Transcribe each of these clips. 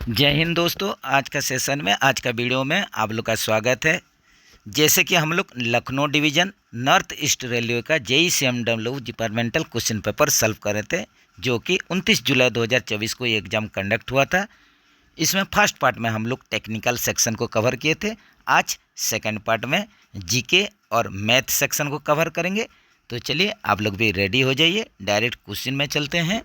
जय हिंद दोस्तों। आज का सेशन में, आज का वीडियो में आप लोग का स्वागत है। जैसे कि हम लोग Lucknow division north east railway का JEE-CMW departmental question paper solve कर रहे थे, जो कि 29 जुलाई 2024 को ये एग्ज़ाम कंडक्ट हुआ था। इसमें फर्स्ट पार्ट में हम लोग टेक्निकल सेक्शन को कवर किए थे। आज सेकंड पार्ट में जीके और मैथ सेक्शन को कवर करेंगे। तो चलिए आप लोग भी रेडी हो जाइए, डायरेक्ट क्वेश्चन में चलते हैं।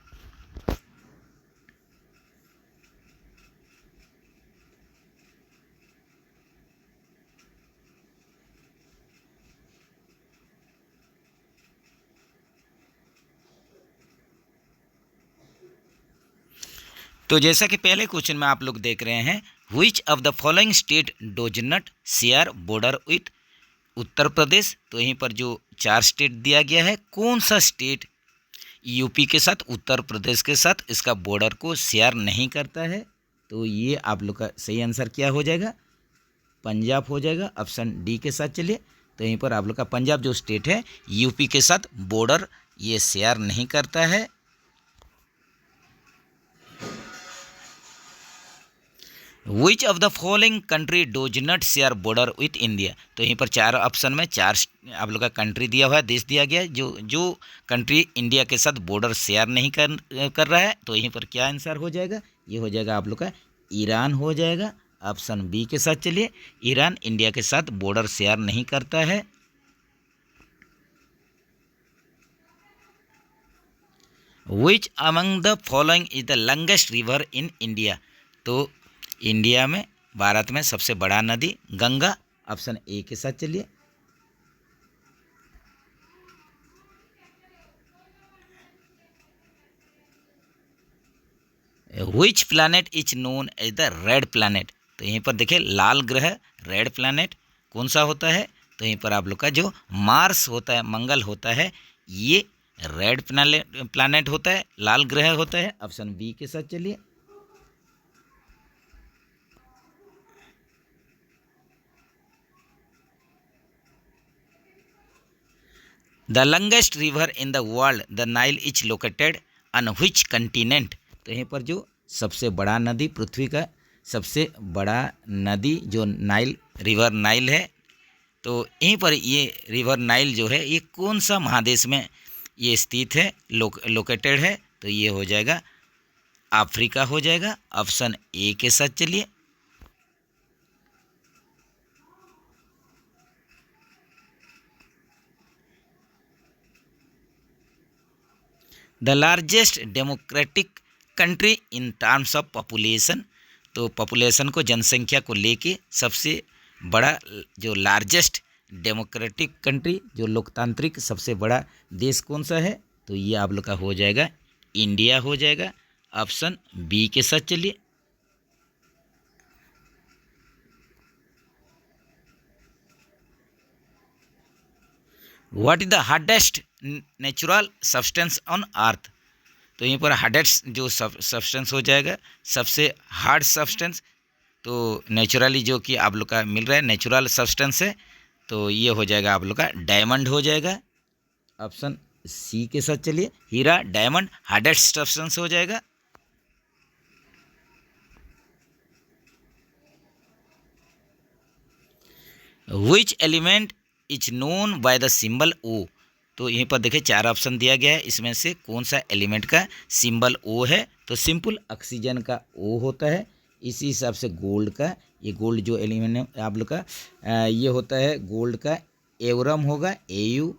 तो जैसा कि पहले क्वेश्चन में आप लोग देख रहे हैं, which of the following state does not share border with Uttar Pradesh. तो यहीं पर जो 4 स्टेट दिया गया है, कौन सा स्टेट यूपी के साथ, उत्तर प्रदेश के साथ इसका बॉर्डर को शेयर नहीं करता है। तो ये आप लोग का सही आंसर क्या हो जाएगा? पंजाब हो जाएगा, ऑप्शन डी के साथ। चलिए, तो यहीं पर आप लोग का पंजाब जो स्टेट है, यूपी के साथ बॉर्डर ये शेयर नहीं करता है। Which of the following country dose not share border with India. तो यहीं पर 4 ऑप्शन में 4 आप लोग का कंट्री दिया हुआ है, देश दिया गया है जो कंट्री इंडिया के साथ बॉर्डर शेयर नहीं कर रहा है। तो यहीं पर क्या आंसर हो जाएगा? ये हो जाएगा आप लोग का ईरान हो जाएगा, ऑप्शन बी के साथ। चलिए, ईरान इंडिया के साथ बॉर्डर शेयर नहीं करता है। Which among the following is the longest river in India. तो इंडिया में, भारत में सबसे बड़ा नदी गंगा, ऑप्शन ए के साथ। चलिए, which planet is known as the red planet. तो यहीं पर देखिए, लाल ग्रह रेड प्लैनेट कौन सा होता है? तो यहीं पर आप लोग का जो मार्स होता है, मंगल होता है, ये रेड प्लैनेट होता है, लाल ग्रह होता है, ऑप्शन बी के साथ। चलिए, the longest river in the world the Nile is located on which continent. तो यहीं पर जो सबसे बड़ा नदी, पृथ्वी का सबसे बड़ा नदी जो नाइल, रिवर नाइल है, तो यहीं पर ये रिवर नाइल जो है, ये कौन सा महादेश में ये स्थित है, लोकेटेड है? तो ये हो जाएगा अफ्रीका हो जाएगा, ऑप्शन ए के साथ। चलिए, the largest democratic country in terms of population. तो पॉपुलेशन को, जनसंख्या को लेके सबसे बड़ा जो लार्जेस्ट डेमोक्रेटिक कंट्री, जो लोकतांत्रिक सबसे बड़ा देश कौन सा है? तो ये आप लोग का हो जाएगा इंडिया हो जाएगा, ऑप्शन बी के साथ। चलिए, what is the hardest natural substance on earth. तो यहीं पर हार्डेस्ट जो सब्सटेंस हो जाएगा, सबसे हार्ड सब्सटेंस, तो नेचुरली जो कि आप लोग का मिल रहा है, नेचुरल सब्सटेंस है, तो ये हो जाएगा आप लोग का डायमंड हो जाएगा, ऑप्शन सी के साथ। चलिए, हीरा, डायमंड हार्डेस्ट सब्सटेंस हो जाएगा। Which element is known by the symbol O. तो यहीं पर देखिए 4 ऑप्शन दिया गया है, इसमें से कौन सा एलिमेंट का सिंबल ओ है? तो सिंपल ऑक्सीजन का ओ होता है। इसी हिसाब से गोल्ड का, ये गोल्ड जो एलिमेंट है आप लोग का, ये होता है गोल्ड का एवरम होगा, एयू।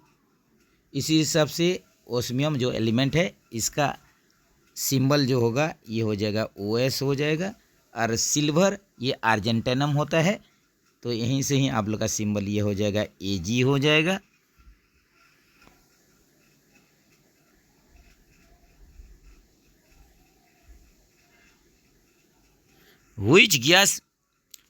इसी हिसाब से ओस्मियम जो एलिमेंट है, इसका सिंबल जो होगा ये हो जाएगा ओएस हो जाएगा। और सिल्वर ये अर्जेंटेनम होता है, तो यहीं से ही आप लोग का सिंबल ये हो जाएगा एजी हो जाएगा। Which gas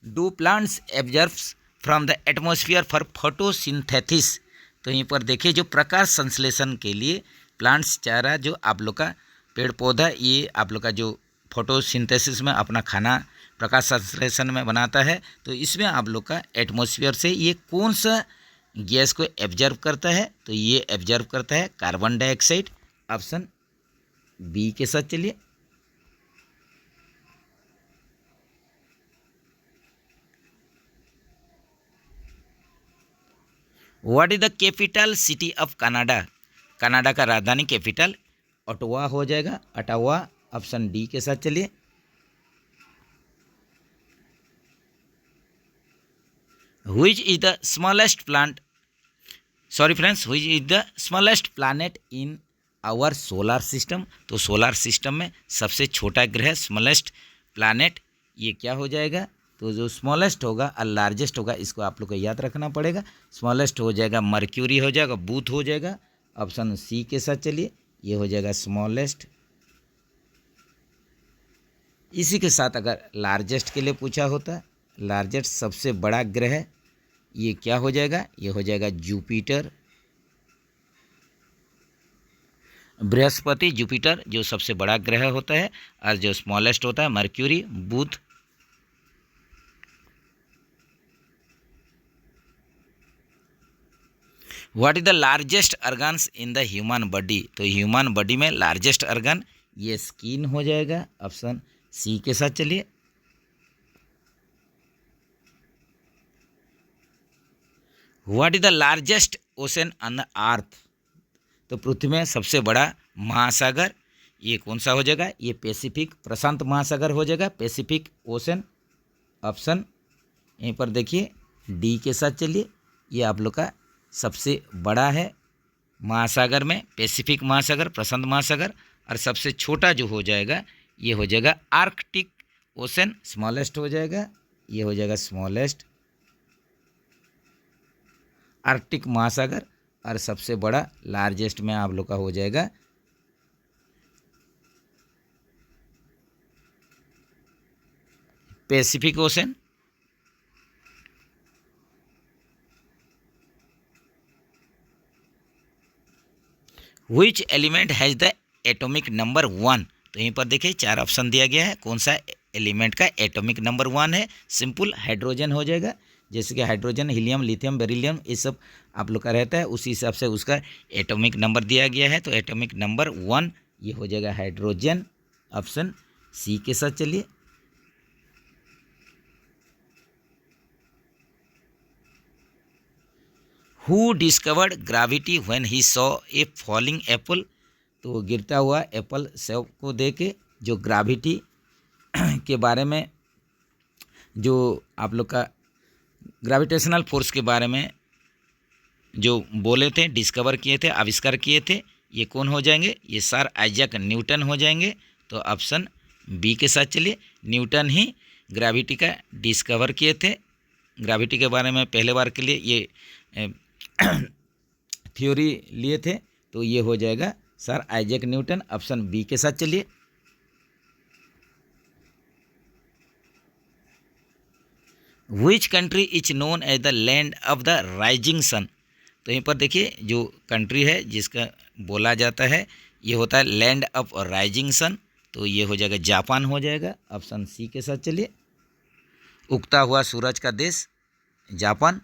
do plants absorbs from the atmosphere for photosynthesis. तो यहीं पर देखिए, जो प्रकाश संश्लेषण के लिए प्लांट्स, चारा जो आप लोग का पेड़ पौधा, ये आप लोग का जो फोटोसिंथेसिस में अपना खाना प्रकाश संश्लेषण में बनाता है, तो इसमें आप लोग का एटमॉस्फेयर से ये कौन सा गैस को एब्जर्व करता है? तो ये एब्जर्व करता है कार्बन डाइऑक्साइड, ऑप्शन बी के साथ। चलिए, what is the capital city of Canada? Canada का राजधानी कैपिटल ओटावा हो जाएगा, ओटावा। ऑप्शन डी के साथ चलिए। Which is the smallest plant sorry friends which is the smallest planet in our solar system? तो सोलर सिस्टम में सबसे छोटा ग्रह स्मॉलेस्ट प्लैनेट ये क्या हो जाएगा? तो जो स्मॉलेस्ट होगा और लार्जेस्ट होगा इसको आप लोग को याद रखना पड़ेगा। स्मॉलेस्ट हो जाएगा मर्क्यूरी हो जाएगा, बुध हो जाएगा। ऑप्शन सी के साथ चलिए, ये हो जाएगा स्मॉलेस्ट। इसी के साथ अगर लार्जेस्ट के लिए पूछा होता, लार्जेस्ट सबसे बड़ा ग्रह ये क्या हो जाएगा? ये हो जाएगा जुपिटर, बृहस्पति, जुपिटर जो सबसे बड़ा ग्रह होता है, और जो स्मॉलेस्ट होता है मर्क्यूरी, बुध। What is the largest organs in the human body? तो ह्यूमन बॉडी में लार्जेस्ट ऑर्गन ये स्किन हो जाएगा। ऑप्शन सी के साथ चलिए। What is the largest ocean on the earth? तो पृथ्वी में सबसे बड़ा महासागर ये कौन सा हो जाएगा? ये पैसिफिक प्रशांत महासागर हो जाएगा, पैसिफिक ओशन। ऑप्शन यहीं पर देखिए डी के साथ चलिए, ये आप लोग का सबसे बड़ा है महासागर में, पैसिफिक महासागर, प्रशांत महासागर। और सबसे छोटा जो हो जाएगा ये हो जाएगा आर्कटिक ओशन, स्मॉलेस्ट हो जाएगा, ये हो जाएगा स्मॉलेस्ट आर्कटिक महासागर। और सबसे बड़ा लार्जेस्ट में आप लोग का हो जाएगा Pacific ocean. Which element has the atomic number 1? तो यहीं पर देखिए 4 ऑप्शन दिया गया है, कौन सा एलिमेंट का एटॉमिक नंबर 1 है? सिंपल हाइड्रोजन हो जाएगा। जैसे कि हाइड्रोजन, हीलियम, लिथियम, बेरिलियम ये सब आप लोग का रहता है, उसी हिसाब से उसका एटॉमिक नंबर दिया गया है। तो एटॉमिक नंबर 1 ये हो जाएगा हाइड्रोजन। ऑप्शन सी के साथ चलिए। Who discovered gravity when he saw a falling Apple? तो गिरता हुआ एप्पल सेब को देके जो ग्रेविटी के बारे में, जो आप लोग का ग्रेविटेशनल फोर्स के बारे में जो बोले थे, डिस्कवर किए थे, आविष्कार किए थे, ये कौन हो जाएंगे? ये सर आइजैक न्यूटन हो जाएंगे। तो ऑप्शन बी के साथ चलिए, न्यूटन ही ग्रेविटी का डिस्कवर किए थे। ग्रेविटी के बारे में पहले बार के लिए ये थ्योरी लिए थे, तो ये हो जाएगा sir Isaac Newton. Option B के साथ चलिए। Which country is known as the land of the rising sun? तो यहीं पर देखिए जो कंट्री है जिसका बोला जाता है ये होता है लैंड ऑफ राइजिंग सन, तो ये हो जाएगा जापान हो जाएगा। ऑप्शन सी के साथ चलिए, उगता हुआ सूरज का देश Japan.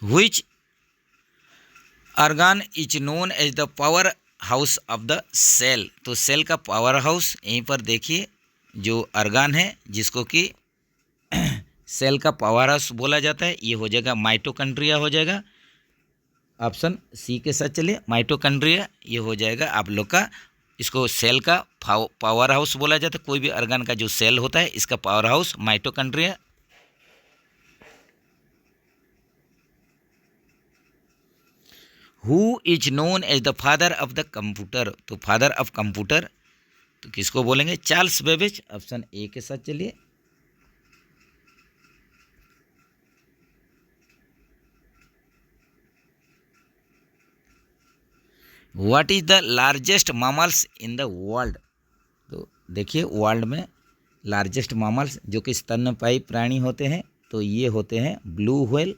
Which organ is known as the power house of the cell? तो सेल का पावर हाउस यहीं पर देखिए जो ऑर्गन है जिसको कि सेल का पावर हाउस बोला जाता है, ये हो जाएगा माइटोकॉन्ड्रिया हो जाएगा। ऑप्शन सी के साथ चलिए, माइटोकॉन्ड्रिया ये हो जाएगा आप लोग का, इसको सेल का पावर हाउस बोला जाता है। कोई भी ऑर्गन का जो सेल होता है इसका power house mitochondria. Who is known as the father of the computer? तो फादर ऑफ कंप्यूटर तो किसको बोलेंगे? Charles Babbage. ऑप्शन ए के साथ चलिए। What is the largest mammals in the world? तो देखिए वर्ल्ड में लार्जेस्ट मामल्स जो कि स्तनपायी प्राणी होते हैं, तो ये होते हैं ब्लू व्हेल।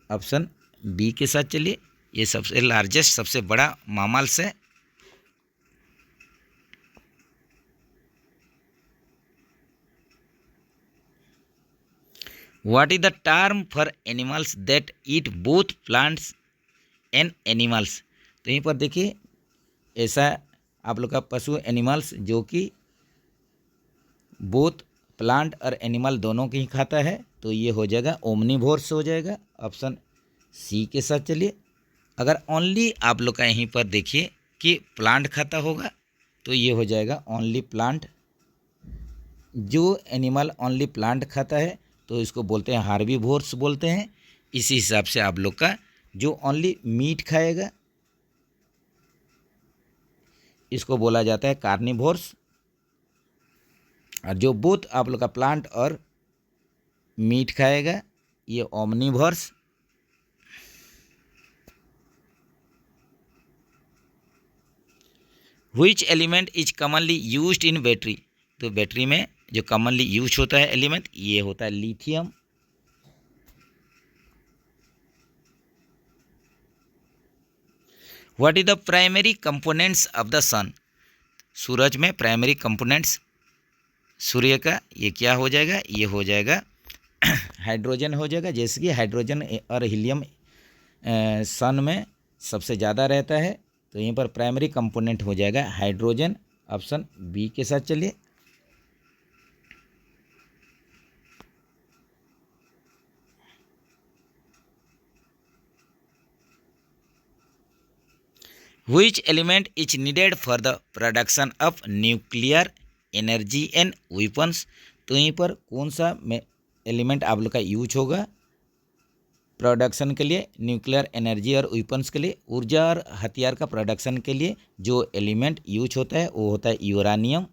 ऑप्शन बी के साथ चलिए, ये सबसे लार्जेस्ट सबसे बड़ा मामल्स है। What is the term for animals that eat both plants and animals? तो यहीं पर देखिए ऐसा आप लोग का पशु एनिमल्स जो कि बोथ प्लांट और एनिमल दोनों की ही खाता है, तो ये हो जाएगा ओमनीवोर्स हो जाएगा, ऑप्शन सी के साथ चलिए। अगर ओनली आप लोग का यहीं पर देखिए कि प्लांट खाता होगा तो ये हो जाएगा ओनली प्लांट। जो एनिमल ओनली प्लांट खाता है तो इसको बोलते हैं हार्बीवोर्स बोलते हैं। इसी हिसाब से आप लोग का जो ओनली मीट खाएगा इसको बोला जाता है कार्निवोर्स, और जो बोथ आप लोग का प्लांट और मीट खाएगा ये omnivores. Which element is commonly used in battery, तो बैटरी में जो कॉमनली यूज होता है एलिमेंट ये होता है lithium. What is the primary components of the sun, सूरज में प्राइमरी कंपोनेंट्स सूर्य का ये क्या हो जाएगा, ये हो जाएगा हाइड्रोजन हो जाएगा। जैसे कि हाइड्रोजन और हीलियम सन में सबसे ज़्यादा रहता है, तो यहीं पर प्राइमरी कंपोनेंट हो जाएगा हाइड्रोजन, ऑप्शन बी के साथ चलिए। Which element is needed for the production of nuclear energy and weapons, तो यहीं पर कौन सा एलिमेंट आप लोग का यूज होगा प्रोडक्शन के लिए, न्यूक्लियर एनर्जी और वेपन्स के लिए, ऊर्जा और हथियार का प्रोडक्शन के लिए जो एलिमेंट यूज होता है वो होता है यूरानियम,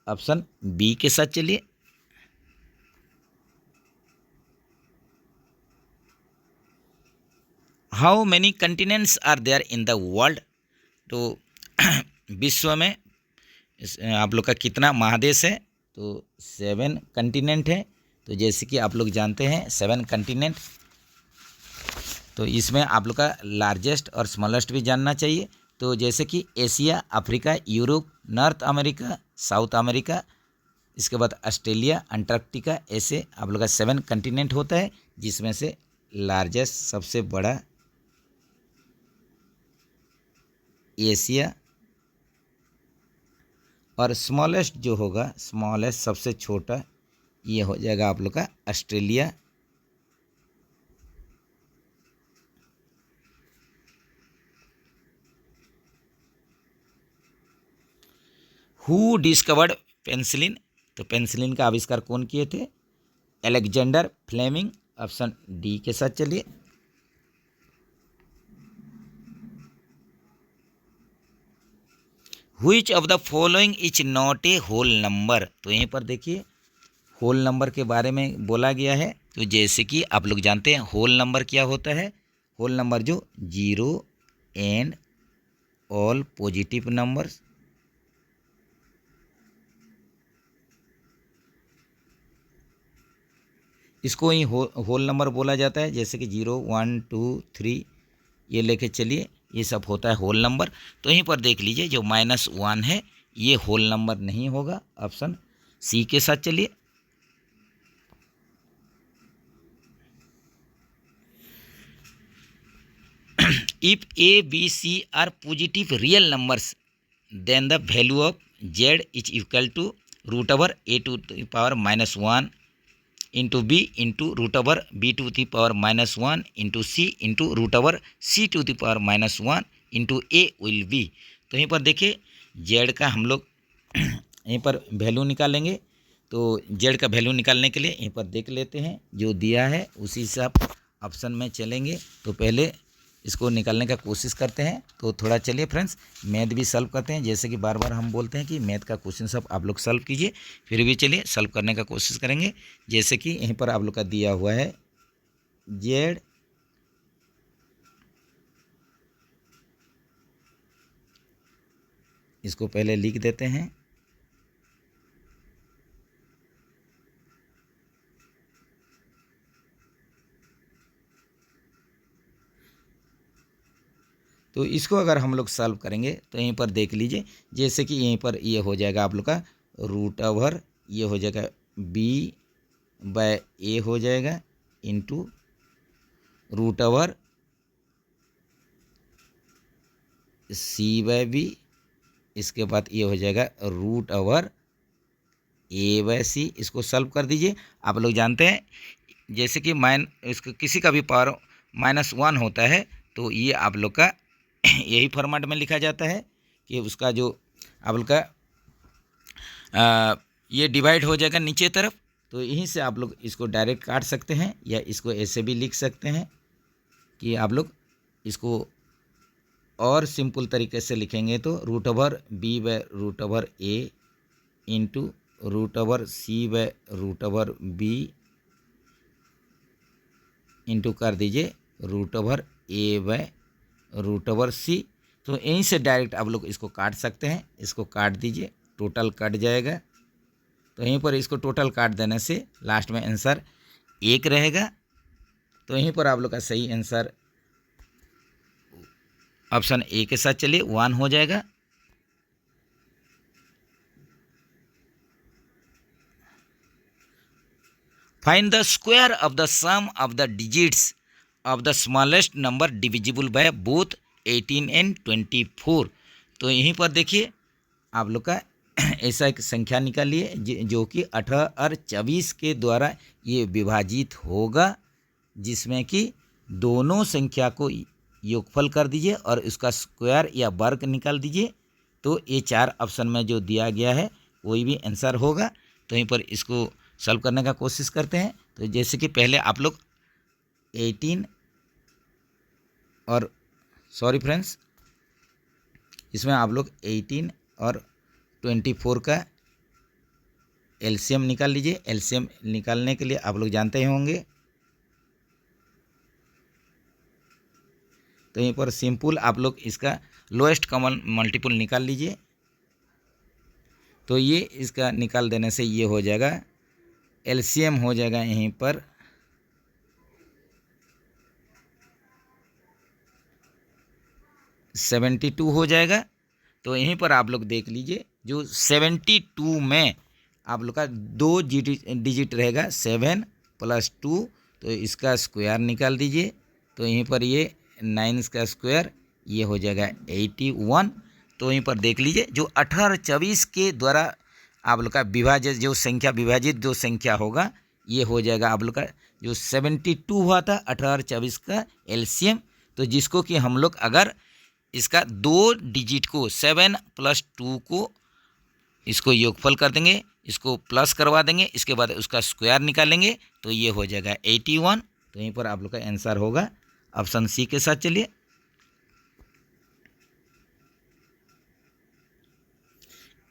ऑप्शन बी के साथ चलिए। How many continents are there in the world, तो विश्व में आप लोग का कितना महादेश है, तो 7 कंटिनेंट है। तो जैसे कि आप लोग जानते हैं 7 कंटिनेंट, तो इसमें आप लोग का लार्जेस्ट और स्मॉलेस्ट भी जानना चाहिए। तो जैसे कि Asia, Africa, Europe, north America, south America, इसके बाद ऑस्ट्रेलिया, अंटार्कटिका, ऐसे आप लोग का 7 कंटिनेंट होता है, जिसमें से लार्जेस्ट सबसे बड़ा एशिया और स्मॉलेस्ट जो होगा, स्मॉलेस्ट सबसे छोटा ये हो जाएगा आप लोग का ऑस्ट्रेलिया। हु डिस्कवर्ड पेंसिलिन, तो पेंसिलिन का आविष्कार कौन किए थे, अलेक्जेंडर फ्लेमिंग, ऑप्शन डी के साथ चलिए। Which of the following is not a whole number, तो यहीं पर देखिए होल नंबर के बारे में बोला गया है। तो जैसे कि आप लोग जानते हैं होल नंबर क्या होता है, होल नंबर जो 0 एंड ऑल पॉजिटिव नंबर्स, इसको ही होल नंबर बोला जाता है। जैसे कि 0, 1, 2, 3 ये लेके चलिए, ये सब होता है होल नंबर। तो यहीं पर देख लीजिए जो -1 है ये होल नंबर नहीं होगा, ऑप्शन सी के साथ चलिए। If a b c are positive real numbers then the value of z is equal to √a⁻1 into b into √b⁻1 into c into √c⁻1 into a will be. तो यहीं पर देखिए Z का हम लोग यहीं पर वैल्यू निकालेंगे। तो जेड का वैल्यू निकालने के लिए यहीं पर देख लेते हैं, जो दिया है उसी हिसाब ऑप्शन में चलेंगे। तो पहले इसको निकालने का कोशिश करते हैं। तो थोड़ा चलिए फ्रेंड्स मैथ भी सॉल्व करते हैं। जैसे कि बार बार हम बोलते हैं कि मैथ का क्वेश्चन सब आप लोग सॉल्व कीजिए, फिर भी चलिए सॉल्व करने का कोशिश करेंगे। जैसे कि यहीं पर आप लोग का दिया हुआ है जेड, इसको पहले लिख देते हैं। तो इसको अगर हम लोग सॉल्व करेंगे तो यहीं पर देख लीजिए, जैसे कि यहीं पर ये हो जाएगा आप लोग का √, ये हो जाएगा b/a हो जाएगा इंटू √c/b इसके बाद ये हो जाएगा रूट ओवर a/c। इसको सॉल्व कर दीजिए। आप लोग जानते हैं जैसे कि इसको किसी का भी पावर -1 होता है तो ये आप लोग का यही फॉर्मेट में लिखा जाता है कि उसका जो आप लोग का ये डिवाइड हो जाएगा नीचे तरफ। तो यहीं से आप लोग इसको डायरेक्ट काट सकते हैं या इसको ऐसे भी लिख सकते हैं कि आप लोग इसको और सिंपल तरीके से लिखेंगे तो root over b by root over a into root over c by root over b into कर दीजिए root over a by root over c। तो यहीं से डायरेक्ट आप लोग इसको काट सकते हैं। इसको काट दीजिए, टोटल कट जाएगा। तो यहीं पर इसको टोटल काट देने से लास्ट में आंसर 1 रहेगा। तो यहीं पर आप लोग का सही आंसर ऑप्शन ए के साथ चलिए 1 हो जाएगा। Find the square of the sum of the digits of the smallest number divisible by both 18 and 24। तो यहीं पर देखिए आप लोग का ऐसा एक संख्या निकालिए जो कि 18 और 24 के द्वारा ये विभाजित होगा, जिसमें कि दोनों संख्या को योगफल कर दीजिए और उसका स्क्वायर या वर्ग निकाल दीजिए। तो ये 4 ऑप्शन में जो दिया गया है कोई भी आंसर होगा। तो यहीं पर इसको सॉल्व करने का कोशिश करते हैं। तो जैसे कि पहले आप लोग 18 और सॉरी फ्रेंड्स, इसमें आप लोग 18 और 24 का एलसीएम निकाल लीजिए। एलसीएम निकालने के लिए आप लोग जानते ही होंगे। तो यहीं पर सिंपल आप लोग इसका लोएस्ट कॉमन मल्टीपल निकाल लीजिए। तो ये इसका निकाल देने से ये हो जाएगा, एलसीएम हो जाएगा यहीं पर 72 हो जाएगा। तो यहीं पर आप लोग देख लीजिए जो 72 में आप लोग का 2 डिजिट रहेगा 7 + 2। तो इसका स्क्वायर निकाल दीजिए। तो यहीं पर ये 9 का स्क्वायर ये हो जाएगा 81। तो यहीं पर देख लीजिए जो 18 और 24 के द्वारा आप लोग का विभाजित जो संख्या होगा ये हो जाएगा आप लोग का जो 72 हुआ था 18 और 24 का एलसीएम। तो जिसको कि हम लोग अगर इसका 2 डिजिट को 7 + 2 को इसको योगफल कर देंगे, इसको प्लस करवा देंगे, इसके बाद उसका स्क्वायर निकालेंगे तो ये हो जाएगा 81। तो यहीं पर आप लोग का आंसर होगा ऑप्शन सी के साथ चलिए।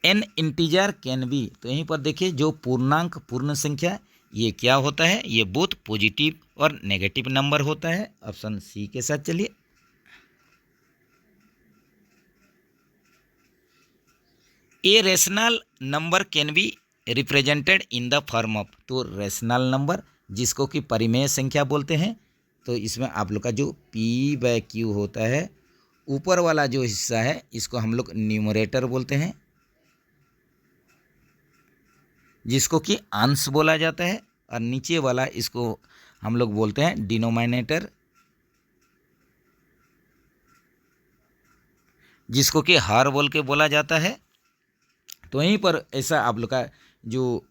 N integer can be. तो यहीं पर देखिए जो पूर्णांक पूर्ण संख्या ये क्या होता है, ये बोथ पॉजिटिव और नेगेटिव नंबर होता है। ऑप्शन सी के साथ चलिए। A rational number can be represented in the form of. तो रेशनल नंबर जिसको कि परिमेय संख्या बोलते हैं। तो इसमें आप लोग का जो p/q होता है, ऊपर वाला जो हिस्सा है इसको हम लोग न्यूमरेटर बोलते हैं, जिसको कि अंश बोला जाता है, और नीचे वाला इसको हम लोग बोलते हैं डिनोमिनेटर, जिसको कि हर बोल के बोला जाता है। तो यहीं पर ऐसा आप लोग का जो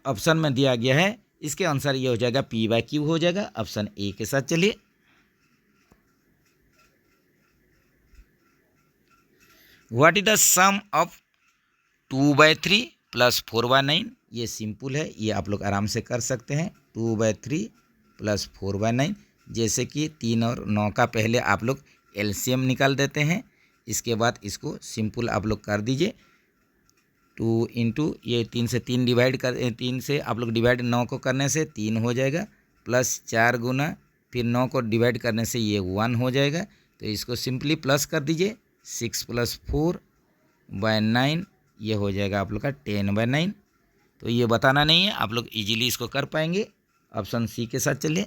ऑप्शन में दिया गया है इसके अनुसार ये हो जाएगा p/q हो जाएगा। ऑप्शन ए के साथ चलिए। What is the sum of 2/3 + 4/9। ये सिंपल है, ये आप लोग आराम से कर सकते हैं। 2/3 + 4/9, जैसे कि 3 और 9 का पहले आप लोग एलसीएम निकाल देते हैं, इसके बाद इसको सिंपल आप लोग कर दीजिए। 2 इंटू ये 3 से 3 डिवाइड कर 3 से आप लोग डिवाइड 9 को करने से 3 हो जाएगा, प्लस 4 गुना फिर 9 को डिवाइड करने से ये 1 हो जाएगा। तो इसको सिंपली प्लस कर दीजिए। 6 + 4/9 ये हो जाएगा आप लोग का 10/9। तो ये बताना नहीं है, आप लोग इजीली इसको कर पाएंगे। ऑप्शन सी के साथ चलिए।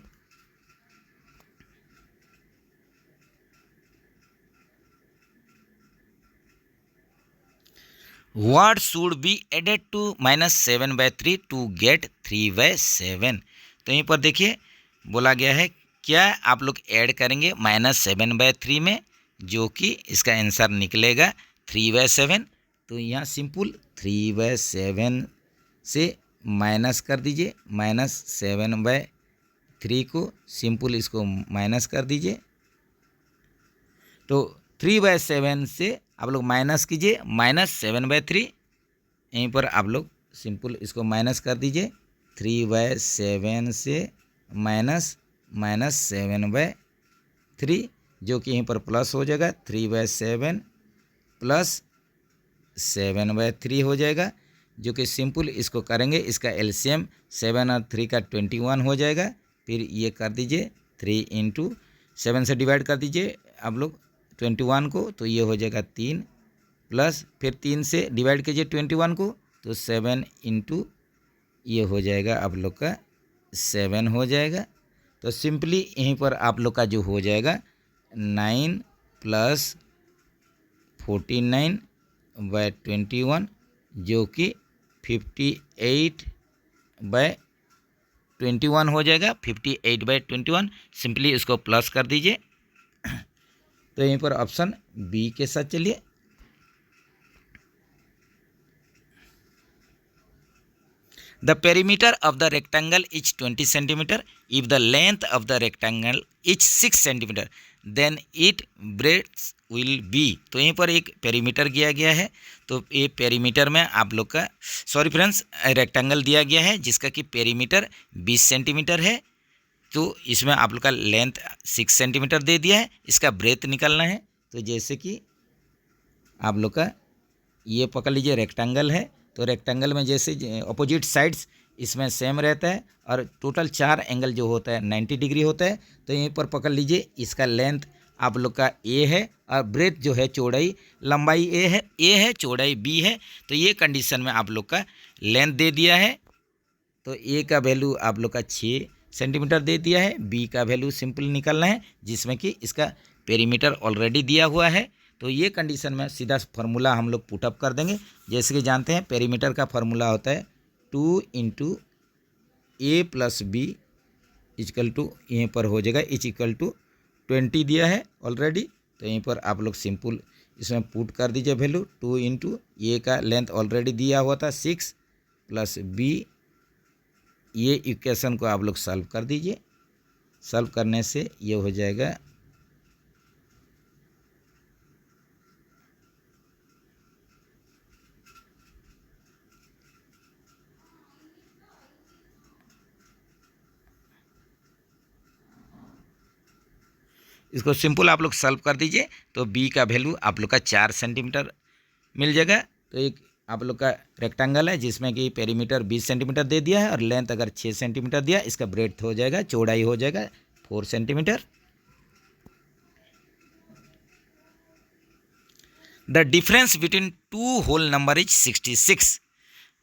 What should be added to -7/3 to get 3/7। तो यहीं पर देखिए बोला गया है क्या आप लोग ऐड करेंगे -7/3 में, जो कि इसका आंसर निकलेगा 3/7। तो यहाँ सिंपल 3/7 से माइनस कर दीजिए, -7/3 को सिंपल इसको माइनस कर दीजिए। तो 3/7 से आप लोग माइनस कीजिए -7/3, यहीं पर आप लोग सिंपल इसको माइनस कर दीजिए। 3/7 से -7/3 जो कि यहीं पर प्लस हो जाएगा, 3/7 प्लस 7/3 हो जाएगा, जो कि सिंपल इसको करेंगे, इसका एलसीएम 7 और 3 का 21 हो जाएगा। फिर ये कर दीजिए 3 × 7 से डिवाइड कर दीजिए आप लोग 21 को, तो ये हो जाएगा 3 प्लस फिर 3 से डिवाइड कीजिए 21 को, तो 7 × ये हो जाएगा आप लोग का 7 हो जाएगा। तो सिंपली यहीं पर आप लोग का जो हो जाएगा 9 + 49/21 जो कि 58/21 हो जाएगा। 58/21 सिंपली इसको प्लस कर दीजिए। तो यहीं पर ऑप्शन बी के साथ चलिए। The perimeter of the rectangle is 20 cm. If the length of the rectangle is 6 cm, then its breadth will be। तो यहीं पर एक पेरीमीटर दिया गया है, तो ये पेरीमीटर में आप लोग का फ्रेंड्स रेक्टेंगल दिया गया है जिसका कि पेरीमीटर 20 सेंटीमीटर है। तो इसमें आप लोग का लेंथ 6 सेंटीमीटर दे दिया है, इसका ब्रेथ निकालना है। तो जैसे कि आप लोग का ये पकड़ लीजिए रेक्टेंगल है, तो रेक्टेंगल में जैसे अपोजिट साइड्स इसमें सेम रहता है और टोटल 4 एंगल जो होता है 90 डिग्री होता है। तो यहीं पर पकड़ लीजिए, इसका लेंथ आप लोग का ए है और ब्रेथ जो है चौड़ाई, लंबाई ए है चौड़ाई बी है। तो ये कंडीशन में आप लोग का लेंथ दे दिया है, तो ए का वैल्यू आप लोग का 6 सेंटीमीटर दे दिया है, बी का वैल्यू सिंपल निकालना है जिसमें कि इसका पेरीमीटर ऑलरेडी दिया हुआ है। तो ये कंडीशन में सीधा फार्मूला हम लोग पुटअप कर देंगे। जैसे कि जानते हैं पेरीमीटर का फार्मूला होता है 2 × a + b = यहीं पर हो जाएगा = 20 दिया है ऑलरेडी। तो यहीं पर आप लोग सिंपल इसमें पुट कर दीजिए वैल्यू 2 × a का लेंथ ऑलरेडी दिया हुआ था 6 + b। ये इक्वेशन को आप लोग सॉल्व कर दीजिए। सॉल्व करने से ये हो जाएगा इसको सिंपल आप लोग सॉल्व कर दीजिए। तो बी का वैल्यू आप लोग का 4 सेंटीमीटर मिल जाएगा। तो एक आप लोग का रेक्टेंगल है जिसमें कि पेरीमीटर 20 सेंटीमीटर दे दिया है और लेंथ अगर 6 सेंटीमीटर दिया, इसका ब्रेड्थ हो जाएगा, चौड़ाई हो जाएगा 4 centimetre. The difference between 2 whole number is 66।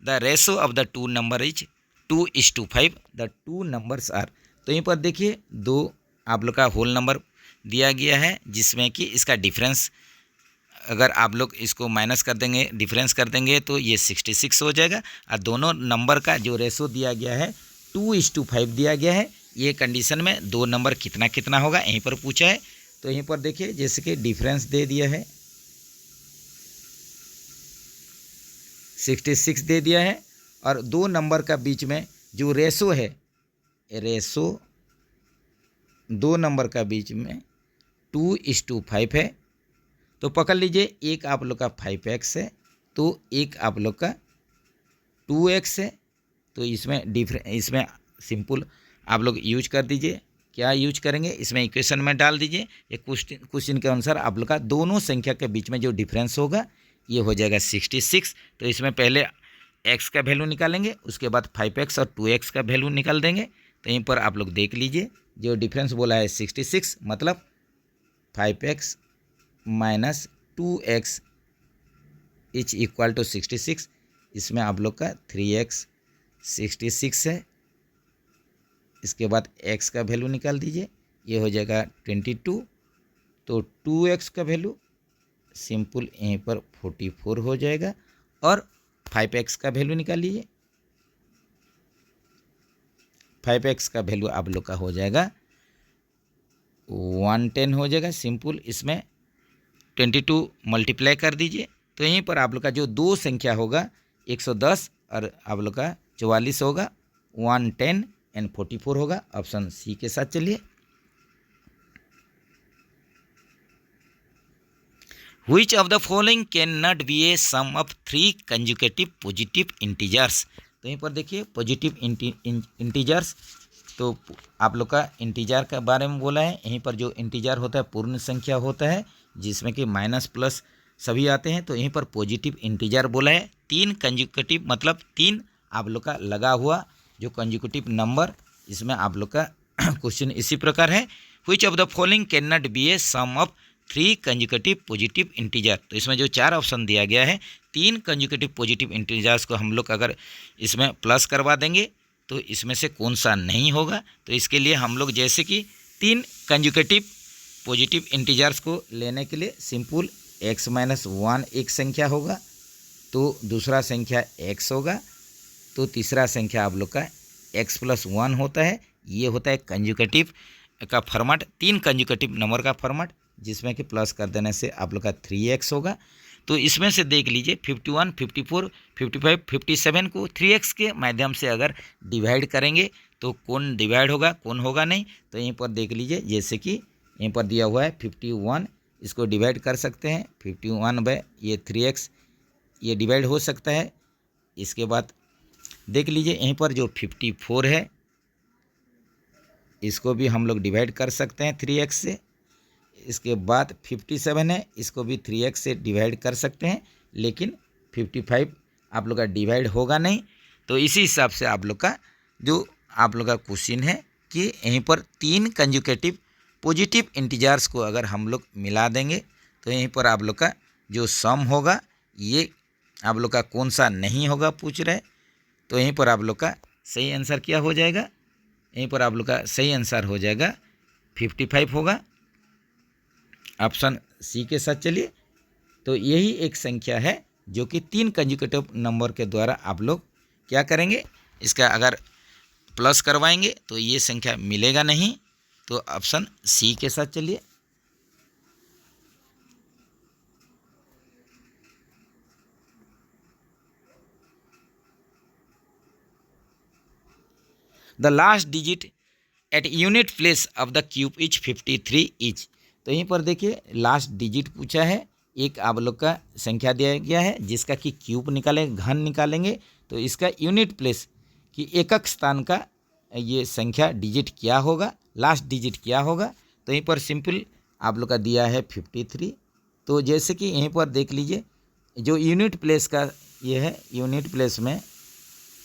The ratio of the 2 number is 2:5। The 2 numbers are. तो यहीं पर देखिए 2 आप लोग का होल नंबर दिया गया है जिसमें कि इसका डिफरेंस अगर आप लोग इसको माइनस कर देंगे, डिफरेंस कर देंगे तो ये 66 हो जाएगा। और दोनों नंबर का जो रेशो दिया गया है 2:5 दिया गया है। ये कंडीशन में 2 नंबर कितना कितना होगा यहीं पर पूछा है। तो यहीं पर देखिए जैसे कि डिफरेंस दे दिया है 66 दे दिया है और 2 नंबर का बीच में जो रेशो है, रेशो 2 नंबर का बीच में 2:5 है। तो पकड़ लीजिए एक आप लोग का 5x है तो एक आप लोग का 2x है। तो इसमें सिंपल आप लोग यूज कर दीजिए। क्या यूज करेंगे, इसमें इक्वेशन में डाल दीजिए। ये क्वेश्चन के अनुसार आप लोग का दोनों संख्या के बीच में जो डिफरेंस होगा ये हो जाएगा 66। तो इसमें पहले x का वैल्यू निकालेंगे, उसके बाद 5x और 2x का वैल्यू निकाल देंगे। तो यहीं पर आप लोग देख लीजिए जो डिफरेंस बोला है 66 मतलब 5x - 2x = 66। इसमें आप लोग का 3x 66 है। इसके बाद x का वैल्यू निकाल दीजिए, ये हो जाएगा 22। तो 2x का वैल्यू सिंपल यहीं पर 44 हो जाएगा और 5x का वैल्यू निकाल लीजिए। 5x का वैल्यू आप लोग का हो जाएगा 110 हो जाएगा। सिंपल इसमें 22 मल्टीप्लाई कर दीजिए तो यहीं पर आप लोग का जो दो संख्या होगा 110 और आप लोग का 44 होगा, 110 एंड 44 होगा। ऑप्शन सी के साथ चलिए। Which of the following cannot be a sum of three consecutive positive integers? तो यहीं पर देखिए पॉजिटिव इंटीजर्स, तो आप लोग का इंटीजर के बारे में बोला है। यहीं पर जो इंटीजर होता है पूर्ण संख्या होता है जिसमें कि माइनस प्लस सभी आते हैं। तो यहीं पर पॉजिटिव इंटीजर बोला है। तीन कंजुकेटिव मतलब तीन आप लोग का लगा हुआ जो कंजुकेटिव नंबर, इसमें आप लोग का क्वेश्चन इसी प्रकार है, which of the following can not be a sum of three consecutive positive integer. तो इसमें जो चार ऑप्शन दिया गया है, तीन कंजुकेटिव पॉजिटिव इंटीजर्स को हम लोग अगर इसमें प्लस करवा देंगे तो इसमें से कौन सा नहीं होगा। तो इसके लिए हम लोग जैसे कि तीन कंजुकेटिव पॉजिटिव इंटीजर्स को लेने के लिए सिंपल x माइनस 1 एक संख्या होगा, तो दूसरा संख्या x होगा, तो तीसरा संख्या आप लोग का x प्लस 1 होता है। ये होता है कंजुकेटिव का फॉर्मेट, तीन कंजुकेटिव नंबर का फॉर्मेट, जिसमें कि प्लस कर देने से आप लोग का 3x होगा। तो इसमें से देख लीजिए 51, 54, 55, 57 को 3x के माध्यम से अगर डिवाइड करेंगे तो कौन डिवाइड होगा कौन होगा नहीं। तो यहीं पर देख लीजिए जैसे कि यहीं पर दिया हुआ है 51, इसको डिवाइड कर सकते हैं 51 बाय ये 3x, ये डिवाइड हो सकता है। इसके बाद देख लीजिए यहीं पर जो 54 है इसको भी हम लोग डिवाइड कर सकते हैं 3x से। इसके बाद 57 है, इसको भी 3x से डिवाइड कर सकते हैं, लेकिन 55 आप लोग का डिवाइड होगा नहीं। तो इसी हिसाब से आप लोग का जो आप लोग का क्वेश्चन है कि यहीं पर तीन कंजुकेटिव पॉजिटिव इंटीजर्स को अगर हम लोग मिला देंगे तो यहीं पर आप लोग का जो सम होगा ये आप लोग का कौन सा नहीं होगा पूछ रहे। तो यहीं पर आप लोग का सही आंसर क्या हो जाएगा, यहीं पर आप लोग का सही आंसर हो जाएगा 55 होगा। ऑप्शन सी के साथ चलिए। तो यही एक संख्या है जो कि तीन कंजुकेटिव नंबर के द्वारा आप लोग क्या करेंगे, इसका अगर प्लस करवाएंगे तो ये संख्या मिलेगा नहीं। तो ऑप्शन सी के साथ चलिए। The last digit at unit place of the cube is 53 each. तो यहीं पर देखिए लास्ट डिजिट पूछा है, एक आप लोग का संख्या दिया गया है जिसका कि क्यूब निकालेंगे, घन निकालेंगे, तो इसका यूनिट प्लेस कि एकक स्थान का ये संख्या डिजिट क्या होगा, लास्ट डिजिट क्या होगा। तो यहीं पर सिंपल आप लोग का दिया है 53। तो जैसे कि यहीं पर देख लीजिए जो यूनिट प्लेस का ये है, यूनिट प्लेस में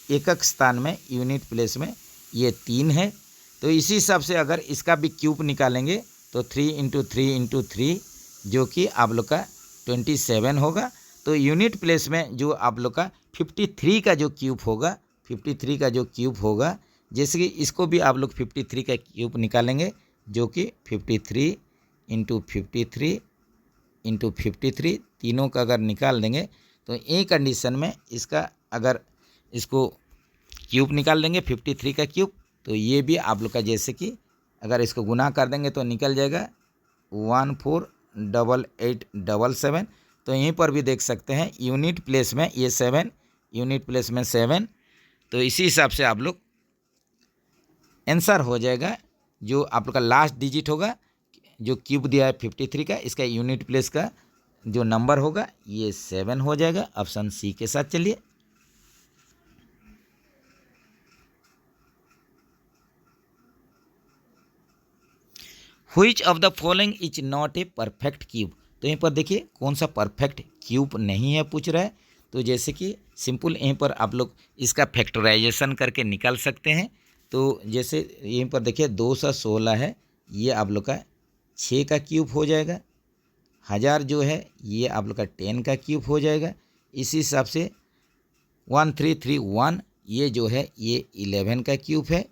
एकक स्थान में यूनिट प्लेस में ये 3 है। तो इसी हिसाब से अगर इसका भी क्यूब निकालेंगे तो 3 इंटू 3 इंटू 3 जो कि आप लोग का 27 होगा। तो यूनिट प्लेस में जो आप लोग का 53 का जो क्यूब होगा, 53 का जो क्यूब होगा, जैसे कि इसको भी आप लोग 53 का क्यूब निकालेंगे जो कि 53 इंटू 53 इंटू 53 तीनों का अगर निकाल देंगे तो एक कंडीशन में इसका अगर इसको क्यूब निकाल देंगे 53 का क्यूब, तो ये भी आप लोग का जैसे कि अगर इसको गुना कर देंगे तो निकल जाएगा 148877। तो यहीं पर भी देख सकते हैं यूनिट प्लेस में ये 7, यूनिट प्लेस में 7। तो इसी हिसाब से आप लोग आंसर हो जाएगा जो आप लोग का लास्ट डिजिट होगा, जो क्यूब दिया है 53 का, इसका यूनिट प्लेस का जो नंबर होगा ये 7 हो जाएगा। ऑप्शन सी के साथ चलिए। Which of the following is not A perfect cube. तो यहीं पर देखिए कौन सा परफेक्ट क्यूब नहीं है पूछ रहा है। तो जैसे कि सिंपल यहीं पर आप लोग इसका फैक्टराइजेशन करके निकाल सकते हैं। तो जैसे यहीं पर देखिए 216 है, ये आप लोग का 6 का क्यूब हो जाएगा। 1000 जो है ये आप लोग का 10 का क्यूब हो जाएगा। इसी हिसाब से 1331 ये जो है ये 11 का क्यूब है।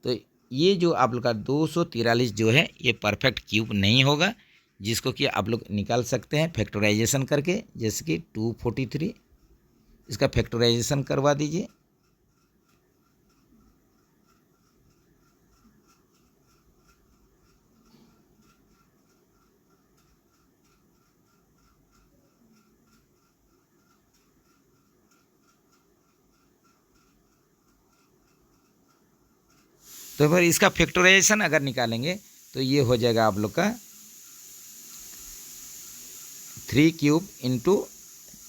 तो ये जो आप लोग का 243 जो है ये परफेक्ट क्यूब नहीं होगा, जिसको कि आप लोग निकाल सकते हैं फैक्टराइजेशन करके। जैसे कि 243 इसका फैक्टराइजेशन करवा दीजिए। तो फिर इसका फैक्टराइजेशन अगर निकालेंगे तो ये हो जाएगा आप लोग का 3 क्यूब इंटू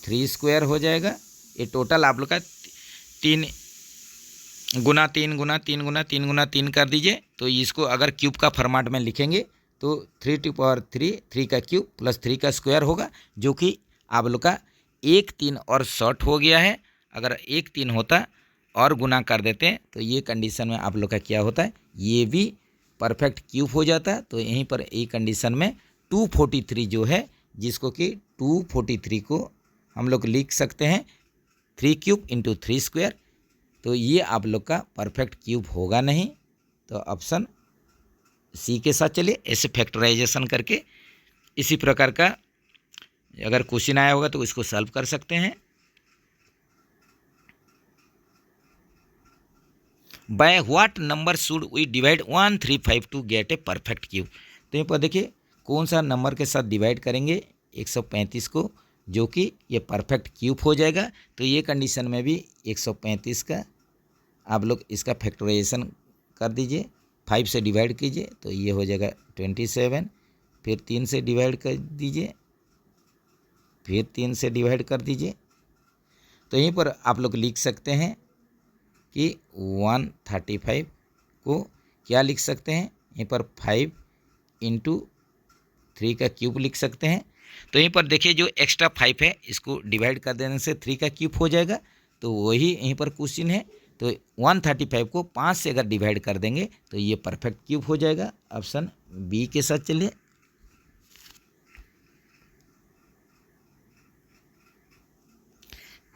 3 स्क्वायर हो जाएगा। ये टोटल आप लोग का 3 गुना 3 गुना 3 गुना 3 गुना 3 कर दीजिए। तो इसको अगर क्यूब का फॉर्मेट में लिखेंगे तो 3 टू पावर 3 का क्यूब प्लस 3 का स्क्वायर होगा, जो कि आप लोग का 1 3 और शॉर्ट हो गया है। अगर 1 3 होता और गुना कर देते हैं तो ये कंडीशन में आप लोग का क्या होता है, ये भी परफेक्ट क्यूब हो जाता है। तो यहीं पर ये कंडीशन में 243 जो है, जिसको कि 243 को हम लोग लिख सकते हैं 3 क्यूब इंटू 3 स्क्वायर। तो ये आप लोग का परफेक्ट क्यूब होगा नहीं। तो ऑप्शन सी के साथ चलिए, ऐसे फैक्टराइजेशन करके इसी प्रकार का अगर क्वेश्चन आया होगा तो इसको सॉल्व कर सकते हैं। By what number should we divide 135 to get a perfect cube. तो यहाँ पर देखिए कौन सा नंबर के साथ डिवाइड करेंगे 135 को, जो कि ये परफेक्ट क्यूब हो जाएगा। तो ये कंडीशन में भी 135 का आप लोग इसका फैक्टराइजेशन कर दीजिए, 5 से डिवाइड कीजिए तो ये हो जाएगा 27, फिर 3 से डिवाइड कर दीजिए, फिर 3 से डिवाइड कर दीजिए। तो यहीं पर आप लोग लिख सकते हैं कि 135 को क्या लिख सकते हैं, यहीं पर 5 इंटू 3 का क्यूब लिख सकते हैं। तो यहीं पर देखिए जो एक्स्ट्रा 5 है इसको डिवाइड कर देने से 3 का क्यूब हो जाएगा। तो वही यहीं पर क्वेश्चन है। तो 135 को 5 से अगर डिवाइड कर देंगे तो ये परफेक्ट क्यूब हो जाएगा। ऑप्शन बी के साथ चलिए।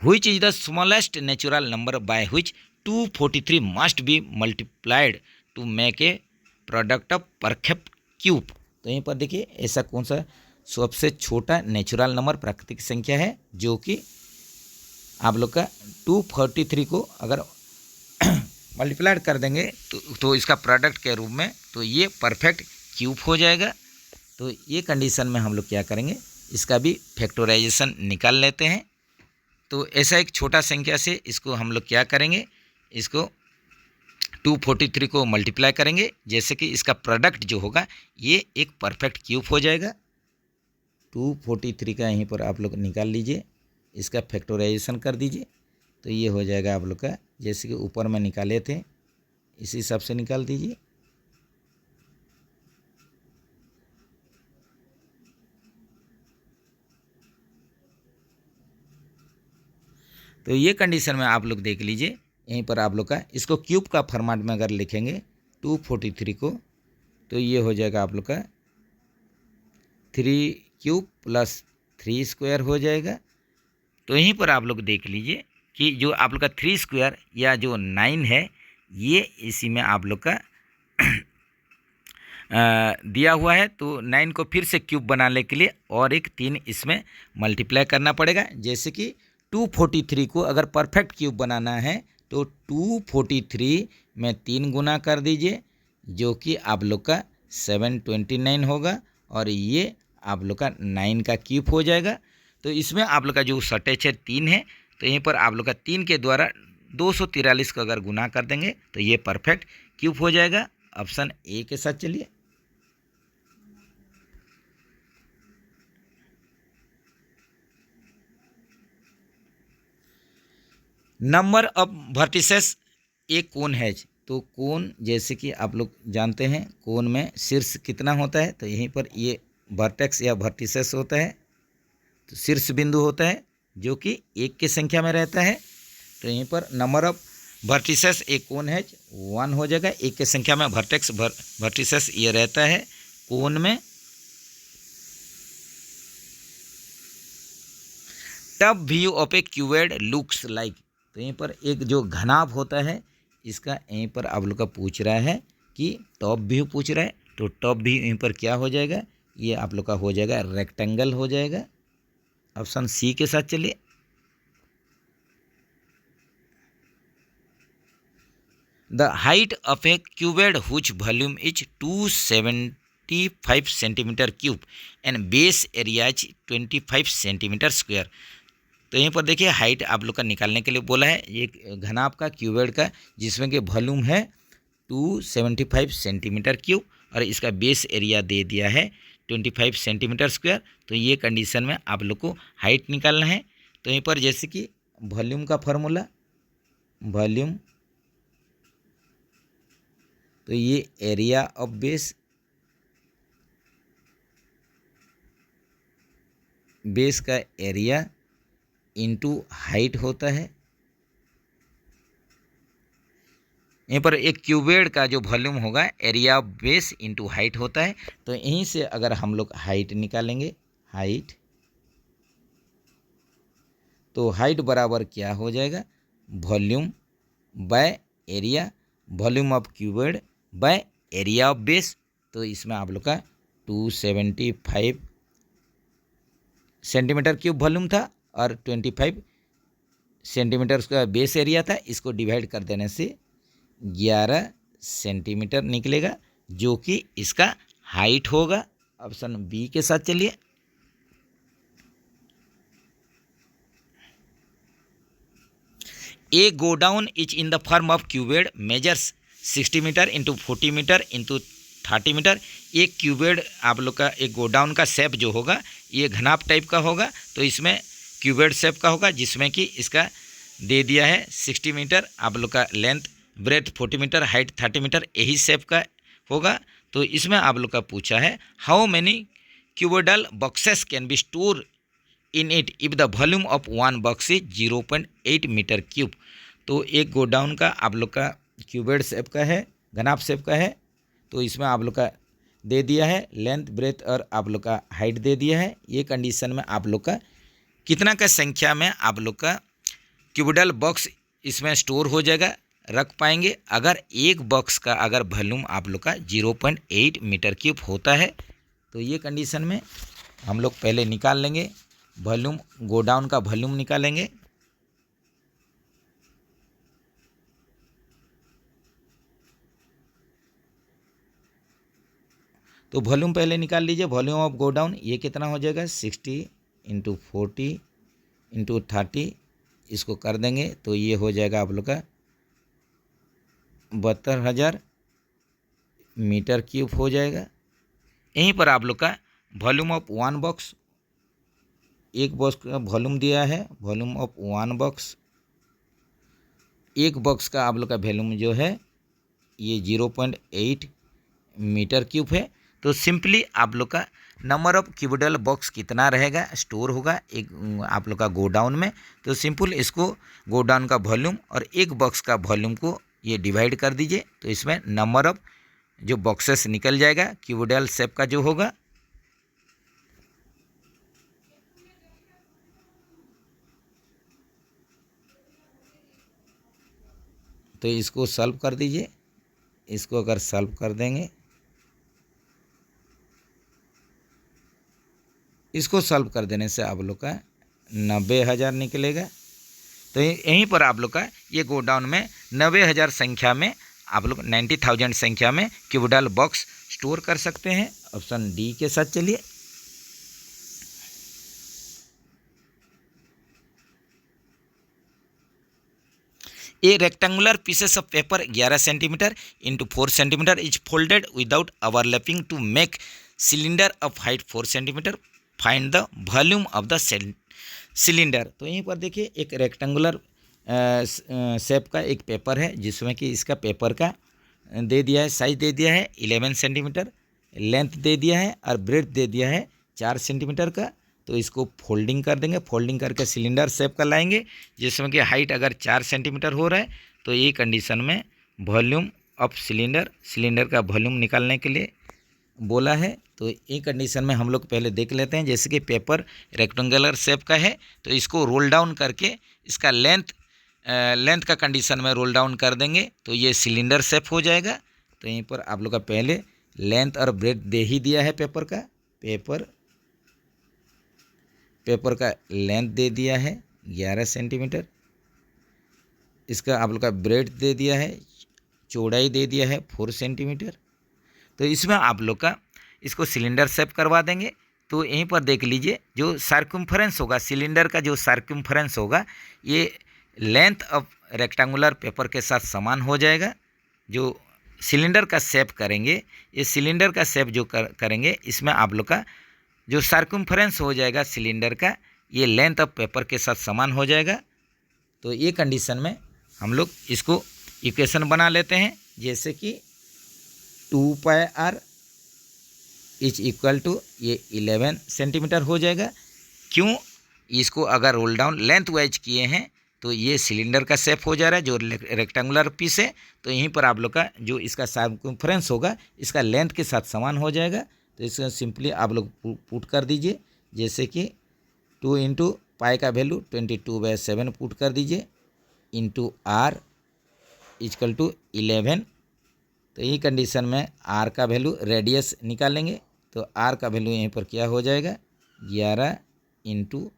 Which is the smallest natural number by which 243 must be multiplied to make a product of perfect cube। तो यहीं पर देखिए ऐसा कौन सा सबसे छोटा नेचुरल नंबर प्राकृतिक संख्या है जो कि आप लोग का 243 को अगर मल्टीप्लाइड कर देंगे तो इसका प्रोडक्ट के रूप में तो ये परफेक्ट क्यूब हो जाएगा। तो ये कंडीशन में हम लोग क्या करेंगे, इसका भी फैक्टराइजेशन निकाल लेते हैं। तो ऐसा एक छोटा संख्या से इसको हम लोग क्या करेंगे, इसको 243 को मल्टीप्लाई करेंगे, जैसे कि इसका प्रोडक्ट जो होगा ये एक परफेक्ट क्यूब हो जाएगा। 243 का यहीं पर आप लोग निकाल लीजिए, इसका फैक्टराइजेशन कर दीजिए। तो ये हो जाएगा आप लोग का, जैसे कि ऊपर में निकाले थे इसी हिसाब से निकाल दीजिए। तो ये कंडीशन में आप लोग देख लीजिए, यहीं पर आप लोग का इसको क्यूब का फॉर्मेट में अगर लिखेंगे 243 को तो ये हो जाएगा आप लोग का 3 क्यूब प्लस 3 स्क्वायर हो जाएगा। तो यहीं पर आप लोग देख लीजिए कि जो आप लोग का 3 स्क्वायर या जो 9 है ये इसी में आप लोग का दिया हुआ है। तो 9 को फिर से क्यूब बनाने के लिए और एक 3 इसमें मल्टीप्लाई करना पड़ेगा। जैसे कि 243 को अगर परफेक्ट क्यूब बनाना है तो 243 में 3 गुना कर दीजिए, जो कि आप लोग का 729 होगा और ये आप लोग का 9 का क्यूब हो जाएगा। तो इसमें आप लोग का जो शॉर्टेज है 3 है, तो यहीं पर आप लोग का 3 के द्वारा 243 को अगर गुना कर देंगे तो ये परफेक्ट क्यूब हो जाएगा। ऑप्शन ए के साथ चलिए। नंबर ऑफ वर्टिसेस ए कोन है। तो कोन जैसे कि आप लोग जानते हैं कोन में शीर्ष कितना होता है, तो यहीं पर ये वर्टेक्स या वर्टिसेस होता है, तो शीर्ष बिंदु होता है जो कि 1 की संख्या में रहता है। तो यहीं पर नंबर ऑफ वर्टिसेस ए कोन है 1 हो जाएगा। 1 की संख्या में वर्टिसेस ये रहता है कोन में। Top view of A cuboid looks like. तो यहीं पर एक जो घनाभ होता है इसका यहीं पर आप लोग का पूछ रहा है कि टॉप व्यू पूछ रहा है। तो टॉप व्यू यहीं पर क्या हो जाएगा, ये आप लोग का हो जाएगा रेक्टेंगल हो जाएगा। ऑप्शन सी के साथ चलिए। The height of A cuboid which volume is 275 centimetre cube and base area is 25 centimetre square. तो यहीं पर देखिए हाइट आप लोग का निकालने के लिए बोला है। ये घनाभ का क्यूबॉइड का जिसमें कि वॉल्यूम है 275 सेंटीमीटर क्यूब और इसका बेस एरिया दे दिया है 25 सेंटीमीटर स्क्वायर। तो ये कंडीशन में आप लोग को हाइट निकालना है। तो यहीं पर जैसे कि वॉल्यूम का फार्मूला, वॉल्यूम, तो ये एरिया ऑफ बेस, बेस का एरिया इनटू हाइट होता है। यहीं पर एक क्यूबेड का जो वॉल्यूम होगा area of base into height होता है। तो यहीं से अगर हम लोग हाइट निकालेंगे, हाइट, तो हाइट बराबर क्या हो जाएगा, volume by area, volume of cubed by area of base. तो इसमें आप लोग का 275 सेंटीमीटर क्यूब वॉल्यूम था और 25 सेंटीमीटर उसका बेस एरिया था। इसको डिवाइड कर देने से 11 सेंटीमीटर निकलेगा, जो कि इसका हाइट होगा। ऑप्शन बी के साथ चलिए। A godown is in the form of cubed measures 60 metre into 40 metre into 30 metre. एक क्यूबेड आप लोग का एक गोडाउन का शेप जो होगा ये घनाप टाइप का होगा। तो इसमें क्यूबेड शेप का होगा, जिसमें कि इसका दे दिया है 60 मीटर आप लोग का length, breadth 40 metre, height 30 metre, यही शेप का होगा। तो इसमें आप लोग का पूछा है how many cuboidal boxes can be store in it if the volume of one box is 0.8 metre cube. तो एक गोडाउन का आप लोग का क्यूबेड शेप का है, घनाप शेप का है। तो इसमें आप लोग का दे दिया है लेंथ, ब्रेथ और आप लोग का हाइट दे दिया है। ये कंडीशन में आप लोग का कितना का संख्या में आप लोग का क्यूबोडल बॉक्स इसमें स्टोर हो जाएगा, रख पाएंगे। अगर एक बॉक्स का अगर वॉल्यूम आप लोग का 0.8 मीटर क्यूब होता है, तो ये कंडीशन में हम लोग पहले निकाल लेंगे वॉल्यूम, गोडाउन का वॉल्यूम निकालेंगे। तो वॉल्यूम पहले निकाल लीजिए, वॉल्यूम ऑफ गोडाउन ये कितना हो जाएगा 60 इंटू 40 इंटू 30, इसको कर देंगे तो ये हो जाएगा आप लोग का 72,000 मीटर क्यूब हो जाएगा। यहीं पर आप लोग का वॉल्यूम ऑफ वन बॉक्स, एक बॉक्स का वॉल्यूम दिया है, वॉल्यूम ऑफ वन बॉक्स, एक बॉक्स का आप लोग का वॉल्यूम जो है ये 0.8 मीटर क्यूब है। तो सिंपली आप लोग का नंबर ऑफ क्यूबोडल बॉक्स कितना रहेगा, स्टोर होगा एक आप लोग का गोडाउन में। तो सिंपल इसको गोडाउन का वॉल्यूम और एक बॉक्स का वॉल्यूम को ये डिवाइड कर दीजिए। तो इसमें नंबर ऑफ जो बॉक्सेस निकल जाएगा क्यूबोडल शेप का जो होगा। तो इसको सॉल्व कर दीजिए। इसको अगर सॉल्व कर देंगे, इसको सॉल्व कर देने से आप लोग का 90,000 निकलेगा। तो यहीं पर आप लोग का ये गोडाउन में 90,000 संख्या में आप लोग 90,000 संख्या में क्यूबोडल बॉक्स स्टोर कर सकते हैं। ऑप्शन डी के साथ चलिए। A rectangular pieces of paper 11 centimetre into 4 centimetre is folded without overlapping to make cylinder of height 4 centimetre. Find the volume of the cylinder. तो यहीं पर देखिए एक रेक्टेंगुलर शेप का एक पेपर है, जिसमें कि इसका पेपर का दे दिया है, साइज दे दिया है 11 सेंटीमीटर, लेंथ दे दिया है और ब्रेथ दे दिया है 4 सेंटीमीटर का। तो इसको फोल्डिंग कर देंगे, फोल्डिंग करके सिलेंडर शेप का लाएंगे, जिसमें कि हाइट अगर 4 सेंटीमीटर हो रहा है तो ये कंडीशन में वॉल्यूम ऑफ सिलेंडर, सिलेंडर का वॉल्यूम निकालने के लिए बोला है। तो ये कंडीशन में हम लोग पहले देख लेते हैं। जैसे कि पेपर रेक्टेंगुलर शेप का है, तो इसको रोल डाउन करके इसका लेंथ का कंडीशन में रोल डाउन कर देंगे तो ये सिलेंडर शेप हो जाएगा। तो यहीं पर आप लोग का पहले लेंथ और ब्रेथ दे ही दिया है पेपर का, पेपर का लेंथ दे दिया है 11 सेंटीमीटर, इसका आप लोग का ब्रेथ दे दिया है, चौड़ाई दे दिया है 4 सेंटीमीटर। तो इसमें आप लोग का इसको सिलेंडर शेप करवा देंगे। तो यहीं पर देख लीजिए जो सर्कम्फ्रेंस होगा सिलेंडर का, जो सर्कम्फ्रेंस होगा ये लेंथ ऑफ रेक्टेंगुलर पेपर के साथ समान हो जाएगा। जो सिलेंडर का शेप करेंगे, ये सिलेंडर का शेप जो करेंगे इसमें आप लोग का जो सर्कम्फ्रेंस हो जाएगा सिलेंडर का, ये लेंथ ऑफ पेपर के साथ समान हो जाएगा। तो ये कंडीशन में हम लोग इसको इक्वेशन बना लेते हैं, जैसे कि 2πr इज इक्वल टू ये 11 सेंटीमीटर हो जाएगा। क्यों, इसको अगर रोल डाउन लेंथ वाइज किए हैं तो ये सिलेंडर का शेप हो जा रहा है जो रेक्टेंगुलर पीस है, तो यहीं पर आप लोग का जो इसका सर्कम्फ्रेंस होगा इसका लेंथ के साथ समान हो जाएगा। तो इसको सिंपली आप लोग पुट कर दीजिए, जैसे कि 2 इंटू पाई का वैल्यू 22/7 पुट कर दीजिए इंटू आर इजकल टू 11। तो यही कंडीशन में आर का वैल्यू रेडियस निकालेंगे, तो आर का वैल्यू यहीं पर क्या हो जाएगा 11 इंटू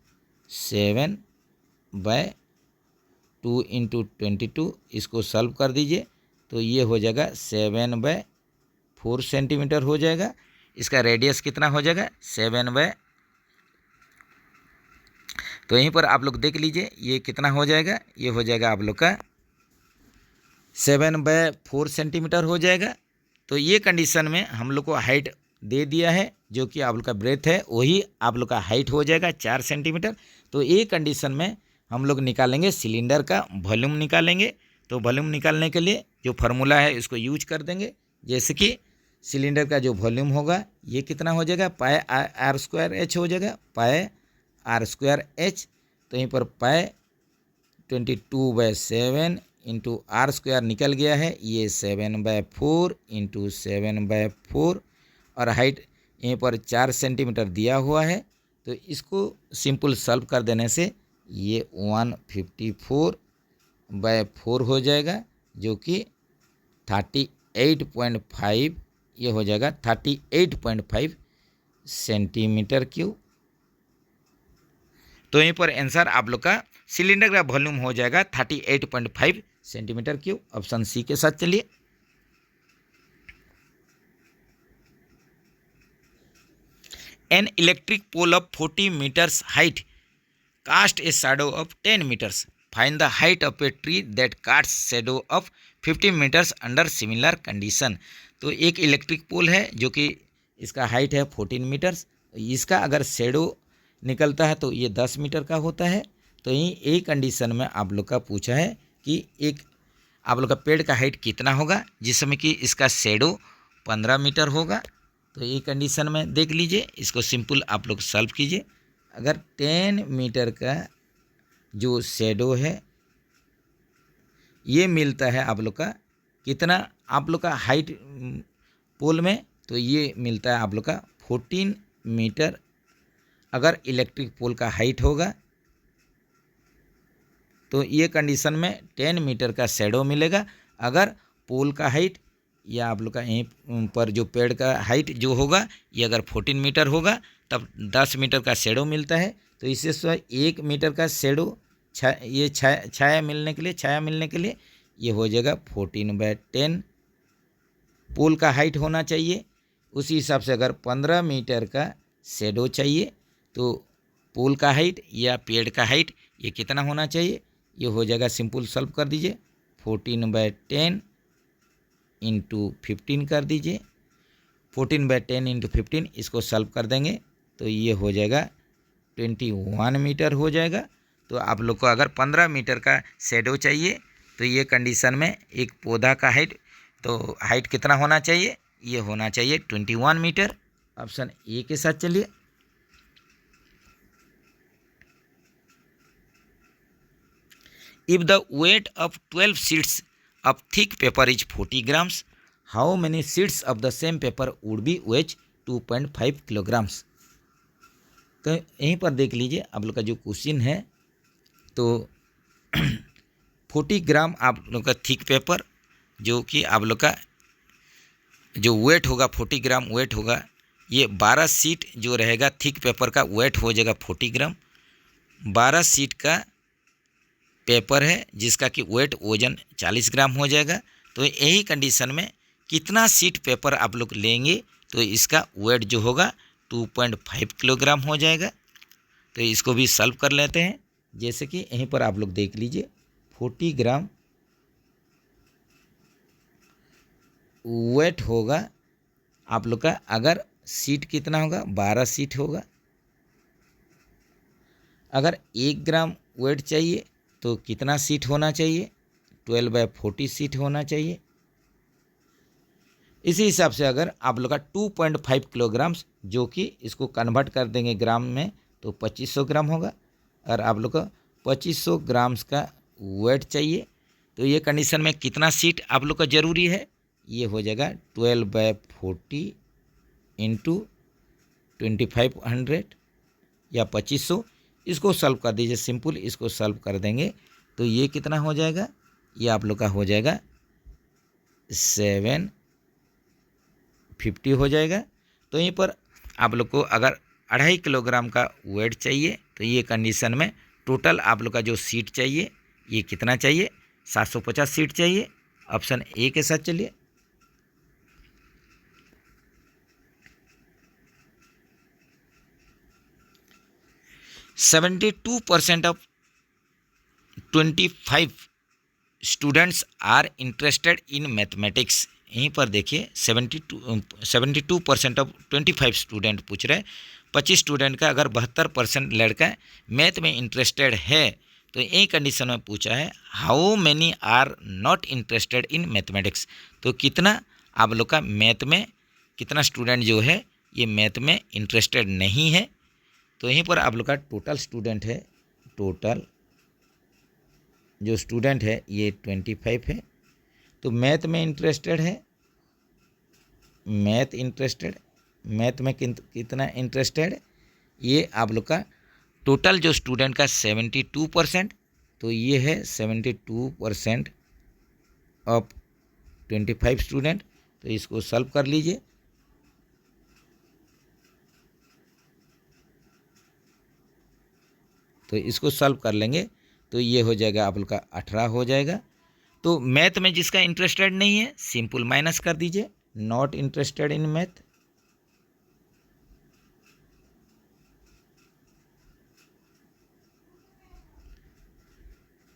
7/2 इंटू 22। इसको सॉल्व कर दीजिए तो ये हो जाएगा 7/4 सेंटीमीटर हो जाएगा। इसका रेडियस कितना हो जाएगा 7 तो यहीं पर आप लोग देख लीजिए ये कितना हो जाएगा, ये हो जाएगा आप लोग का 7/4 सेंटीमीटर हो जाएगा। तो ये कंडीशन में हम लोग को हाइट दे दिया है, जो कि आप लोग का ब्रेथ है वही आप लोग का हाइट हो जाएगा 4 सेंटीमीटर। तो ये कंडीशन में हम लोग निकालेंगे सिलेंडर का वॉल्यूम निकालेंगे। तो वॉल्यूम निकालने के लिए जो फार्मूला है इसको यूज कर देंगे, जैसे कि सिलेंडर का जो वॉल्यूम होगा ये कितना हो जाएगा पाई आर स्क्वायर एच हो जाएगा, पाई आर स्क्वायर एच। तो यहीं पर पाई 22/7 इंटू आर स्क्वायर निकल गया है, ये 7/4 इंटू 7/4 और हाइट यहीं पर 4 सेंटीमीटर दिया हुआ है। तो इसको सिंपल सॉल्व कर देने से ये 154/4 हो जाएगा, जो कि 38.5 ये हो जाएगा 38.5 सेंटीमीटर क्यूब। तो यहीं पर आंसर आप लोग का सिलेंडर का वॉल्यूम हो जाएगा 38.5 सेंटीमीटर क्यूब। ऑप्शन सी के साथ चलिए। An electric pole of 40 metres height cast a shadow of 10 metres, find the height of a tree that cast shadow of 50 metres under similar condition. तो एक electric pole है जो कि इसका height है 14 मीटर्स, इसका अगर शैडो निकलता है तो ये 10 मीटर का होता है। तो यही एक कंडीशन में आप लोग का पूछा है कि एक आप लोग का पेड़ का हाइट कितना होगा जिसमें कि इसका शैडो 15 मीटर होगा। तो ये कंडीशन में देख लीजिए, इसको सिंपल आप लोग सॉल्व कीजिए। अगर 10 मीटर का जो शैडो है ये मिलता है आप लोग का कितना आप लोग का हाइट पोल में, तो ये मिलता है आप लोग का 14 मीटर अगर इलेक्ट्रिक पोल का हाइट होगा। तो ये कंडीशन में 10 मीटर का शैडो मिलेगा। अगर पोल का हाइट या आप लोग का यहीं पर जो पेड़ का हाइट जो होगा ये अगर 14 मीटर होगा तब 10 मीटर का शैडो मिलता है। तो इससे 1 मीटर का शैडो छाया मिलने के लिए ये हो जाएगा 14/10 पोल का हाइट होना चाहिए। उसी हिसाब से अगर 15 मीटर का शैडो चाहिए तो पोल का हाइट या पेड़ का हाइट ये कितना होना चाहिए, ये हो जाएगा सिंपल सॉल्व कर दीजिए 14/10 इंटू 15 कर दीजिए। 14/10 इंटू 15 इसको सॉल्व कर देंगे तो ये हो जाएगा 21 मीटर हो जाएगा। तो आप लोग को अगर 15 मीटर का शैडो चाहिए तो ये कंडीशन में एक पौधा का हाइट तो हाइट कितना होना चाहिए, ये होना चाहिए 21 मीटर। ऑप्शन ए के साथ चलिए। If the weight of 12 sheets of thick paper is 40 grams, how many sheets of the same paper would be weighed 2.5 kilograms? तो यहीं पर देख लीजिए आप लोग का जो क्वेश्चन है, तो 40 ग्राम आप लोग का थिक पेपर जो कि आप लोग का जो वेट होगा 40 ग्राम वेट होगा, ये 12 शीट जो रहेगा थिक पेपर का वेट हो जाएगा 40 ग्राम। 12 शीट का पेपर है जिसका कि वेट वजन 40 ग्राम हो जाएगा। तो यही कंडीशन में कितना शीट पेपर आप लोग लेंगे तो इसका वेट जो होगा 2.5 किलोग्राम हो जाएगा। तो इसको भी सॉल्व कर लेते हैं, जैसे कि यहीं पर आप लोग देख लीजिए 40 ग्राम वेट होगा आप लोग का, अगर सीट कितना होगा 12 सीट होगा। अगर 1 ग्राम वेट चाहिए तो कितना सीट होना चाहिए, 12/40 सीट होना चाहिए। इसी हिसाब से अगर आप लोग का 2.5 किलोग्राम्स, जो कि इसको कन्वर्ट कर देंगे ग्राम में तो 2500 ग्राम होगा, और आप लोग का 2500 ग्राम्स का वेट चाहिए, तो ये कंडीशन में कितना सीट आप लोग का ज़रूरी है, ये हो जाएगा 12/40 इंटू 2500 या 2500। इसको सॉल्व कर दीजिए, सिंपल इसको सॉल्व कर देंगे तो ये कितना हो जाएगा, ये आप लोग का हो जाएगा 750 हो जाएगा। तो यहीं पर आप लोग को अगर 2.5 किलोग्राम का वेट चाहिए तो ये कंडीशन में टोटल आप लोग का जो सीट चाहिए ये कितना चाहिए, 750 सीट चाहिए। ऑप्शन ए के साथ चलिए। "72% of 25 students are interested in mathematics". यहीं पर देखिए 72% ऑफ 25 स्टूडेंट पूछ रहे हैं, 25 स्टूडेंट का अगर 72% लड़का मैथ में इंटरेस्टेड है तो यही कंडीशन में पूछा है how many are not interested in mathematics. तो कितना आप लोग का मैथ में, कितना स्टूडेंट जो है ये मैथ में इंटरेस्टेड नहीं है। तो यहीं पर आप लोग का टोटल स्टूडेंट है, टोटल जो स्टूडेंट है ये 25 है। तो मैथ में इंटरेस्टेड है, मैथ में कितना इंटरेस्टेड, ये आप लोग का टोटल जो स्टूडेंट का 72%, तो ये है 72% ऑफ 25 स्टूडेंट। तो इसको सॉल्व कर लीजिए। तो इसको सॉल्व कर लेंगे तो ये हो जाएगा आप लोग का 18 हो जाएगा। तो मैथ में जिसका इंटरेस्टेड नहीं है सिंपल माइनस कर दीजिए, not interested in math.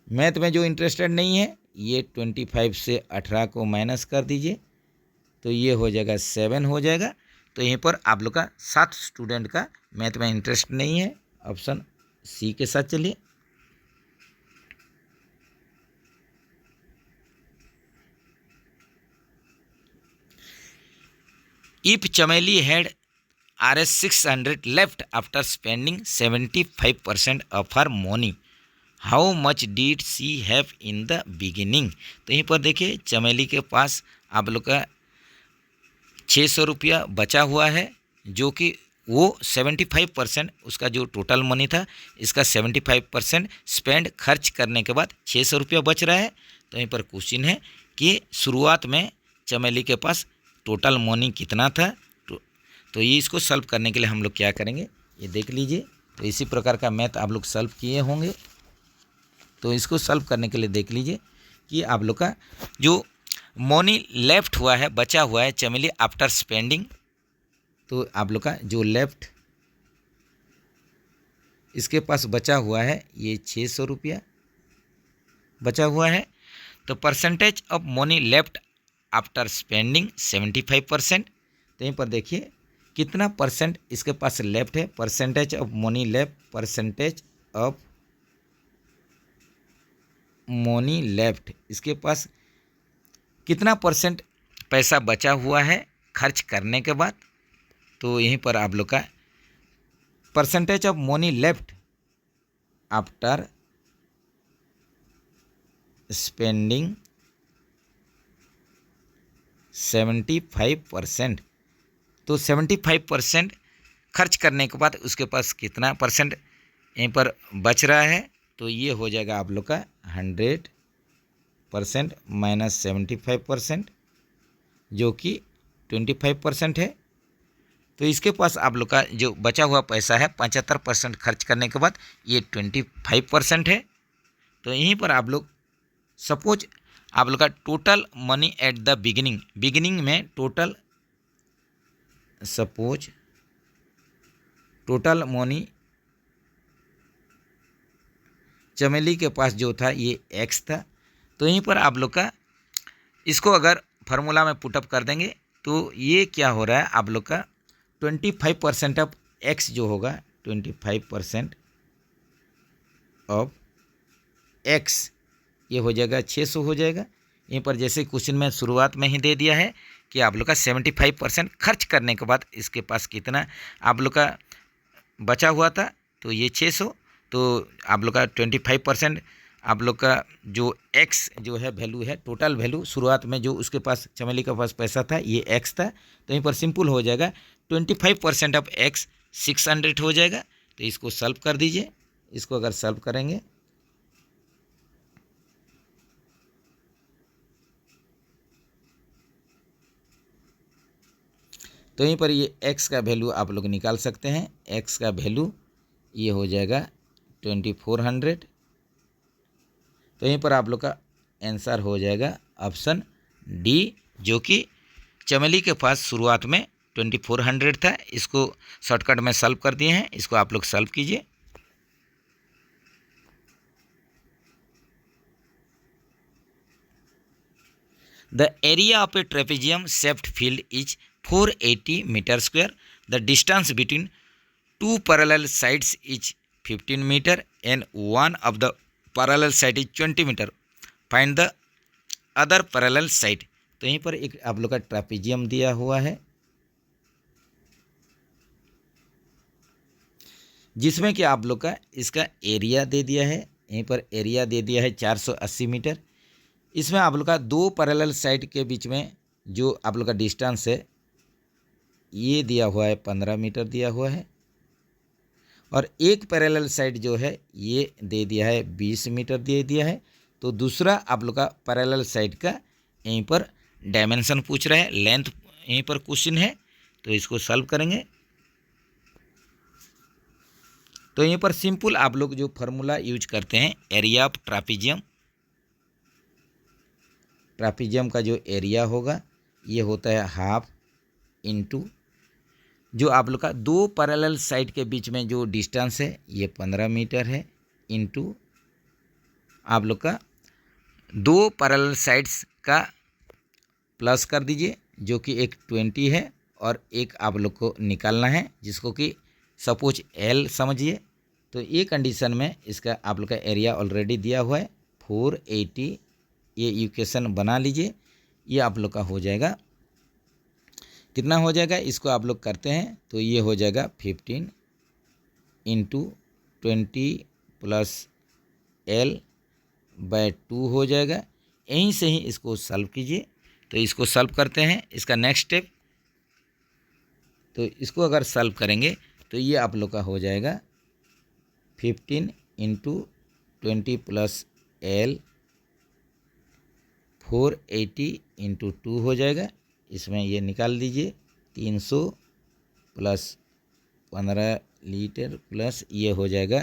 Math में जो इंटरेस्टेड नहीं है ये 25 से 18 को माइनस कर दीजिए तो ये हो जाएगा 7 हो जाएगा। तो यहीं पर आप लोग का 7 स्टूडेंट का मैथ में इंटरेस्ट नहीं है। ऑप्शन सी के साथ चलिए। इफ चमेली had Rs 600 left after spending 75% of her money, how much did she have in the beginning। तो यहीं पर देखिए चमेली के पास आप लोग का 600 रुपया बचा हुआ है, जो कि वो 75% उसका जो टोटल मनी था इसका 75% स्पेंड खर्च करने के बाद 600 रुपया बच रहा है। तो यहीं पर क्वेश्चन है कि शुरुआत में चमेली के पास टोटल मनी कितना था। तो ये इसको सॉल्व करने के लिए हम लोग क्या करेंगे ये देख लीजिए। तो इसी प्रकार का मैथ आप लोग सॉल्व किए होंगे। तो इसको सॉल्व करने के लिए देख लीजिए कि आप लोग का जो मनी लेफ्ट हुआ है, बचा हुआ है चमेली आफ्टर स्पेंडिंग, तो आप लोग का जो लेफ्ट इसके पास बचा हुआ है ये 600 रुपया बचा हुआ है। तो percentage of money left after spending 75%। तो यहीं पर देखिए कितना परसेंट इसके पास लेफ्ट है, percentage of money left, percentage of money left, इसके पास कितना परसेंट पैसा बचा हुआ है खर्च करने के बाद। तो यहीं पर आप लोग का percentage of money left after spending 75%। तो 75% खर्च करने के बाद उसके पास कितना परसेंट यहीं पर बच रहा है, तो ये हो जाएगा आप लोग का 100% माइनस 75%, जो कि 25% है। तो इसके पास आप लोग का जो बचा हुआ पैसा है 75% खर्च करने के बाद ये 25% है। तो यहीं पर आप लोग सपोज आप लोग का total money at the beginning में टोटल, सपोज टोटल मनी चमेली के पास जो था ये x था। तो यहीं पर आप लोग का इसको अगर फार्मूला में पुटअप कर देंगे तो ये क्या हो रहा है आप लोग का 25% ऑफ एक्स जो होगा 25% ऑफ एक्स ये हो जाएगा 600 हो जाएगा। यहीं पर जैसे क्वेश्चन में शुरुआत में ही दे दिया है कि आप लोग का 75% खर्च करने के बाद इसके पास कितना आप लोग का बचा हुआ था, तो ये 600। तो आप लोग का 25% आप लोग का जो एक्स जो है वैल्यू है, टोटल वैल्यू शुरुआत में जो उसके पास चमेली के पास पैसा था ये एक्स था, तो यहीं पर सिंपल हो जाएगा 25% ऑफ एक्स 600 हो जाएगा। तो इसको सॉल्व कर दीजिए। इसको अगर सॉल्व करेंगे तो यहीं पर ये x का वैल्यू आप लोग निकाल सकते हैं। x का वैल्यू ये हो जाएगा 2400। तो यहीं पर आप लोग का आंसर हो जाएगा ऑप्शन डी, जो कि चमेली के पास शुरुआत में 2400 था। इसको शॉर्टकट में सॉल्व कर दिए हैं, इसको आप लोग सॉल्व कीजिए। The area of a trapezium shaped field is 480 meter square. The distance between two parallel sides is 15 meter and one of the parallel side is 20 meter. Find the other parallel side. तो यहीं पर एक आप लोग का trapezium दिया हुआ है जिसमें कि आप लोग का इसका एरिया दे दिया है। यहीं पर एरिया दे दिया है 480 मीटर। इसमें आप लोग का दो पैरेलल साइड के बीच में जो आप लोग का डिस्टेंस है ये दिया हुआ है 15 मीटर दिया हुआ है, और एक पैरेलल साइड जो है ये दे दिया है 20 मीटर दे दिया है। तो दूसरा आप लोग का पैरेलल साइड का यहीं पर डायमेंशन पूछ रहा है, लेंथ यहीं पर क्वेश्चन है, तो इसको सॉल्व करेंगे। तो यहीं पर सिंपल आप लोग जो फार्मूला यूज करते हैं एरिया ऑफ ट्रापेजियम का जो एरिया होगा ये होता है हाफ इंटू जो आप लोग का दो पैरेलल साइड के बीच में जो डिस्टेंस है ये 15 मीटर है, इंटू आप लोग का दो पैरेलल साइड्स का प्लस कर दीजिए जो कि एक 20 है और एक आप लोग को निकालना है जिसको कि सपोज एल समझिए। तो ये कंडीशन में इसका आप लोग का एरिया ऑलरेडी दिया हुआ है 480। ये इक्वेशन बना लीजिए। ये आप लोग का हो जाएगा कितना हो जाएगा, इसको आप लोग करते हैं तो ये हो जाएगा 15 इंटू 20 प्लस एल बाय 2 हो जाएगा। यहीं से ही इसको सॉल्व कीजिए। तो इसको सॉल्व करते हैं, इसका नेक्स्ट स्टेप। तो इसको अगर सॉल्व करेंगे तो ये आप लोग का हो जाएगा 15 इंटू 20 प्लस एल 480 इंटू 2 हो जाएगा। इसमें ये निकाल दीजिए 300 प्लस 15 लीटर प्लस ये हो जाएगा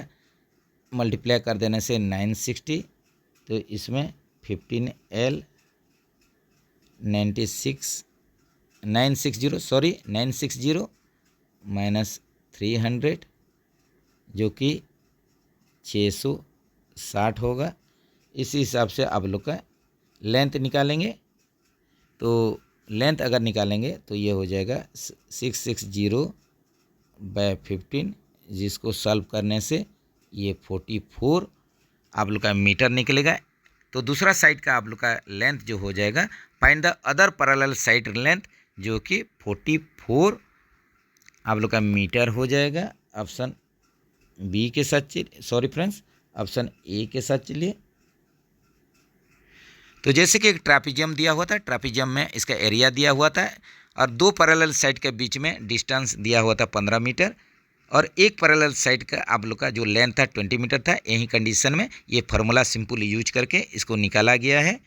मल्टीप्लाई कर देने से 960। तो इसमें 15L 960 माइनस 300 जो कि 660 होगा। इसी हिसाब से आप लोग का लेंथ निकालेंगे। तो लेंथ अगर निकालेंगे तो ये हो जाएगा 660 बाय 15, जिसको सॉल्व करने से ये 44 आप लोग का मीटर निकलेगा। तो दूसरा साइड का आप लोग का लेंथ जो हो जाएगा find the other parallel side length जो कि 44 आप लोग का मीटर हो जाएगा। ऑप्शन बी के साथ सॉरी फ्रेंड्स, ऑप्शन ए के साथ चलिए। तो जैसे कि एक ट्रापेजियम दिया हुआ था, ट्रापेजियम में इसका एरिया दिया हुआ था और दो पैरेलल साइड के बीच में डिस्टेंस दिया हुआ था 15 मीटर और एक पैरेलल साइड का आप लोग का जो लेंथ था 20 मीटर था। यही कंडीशन में ये फार्मूला सिंपल यूज करके इसको निकाला गया है।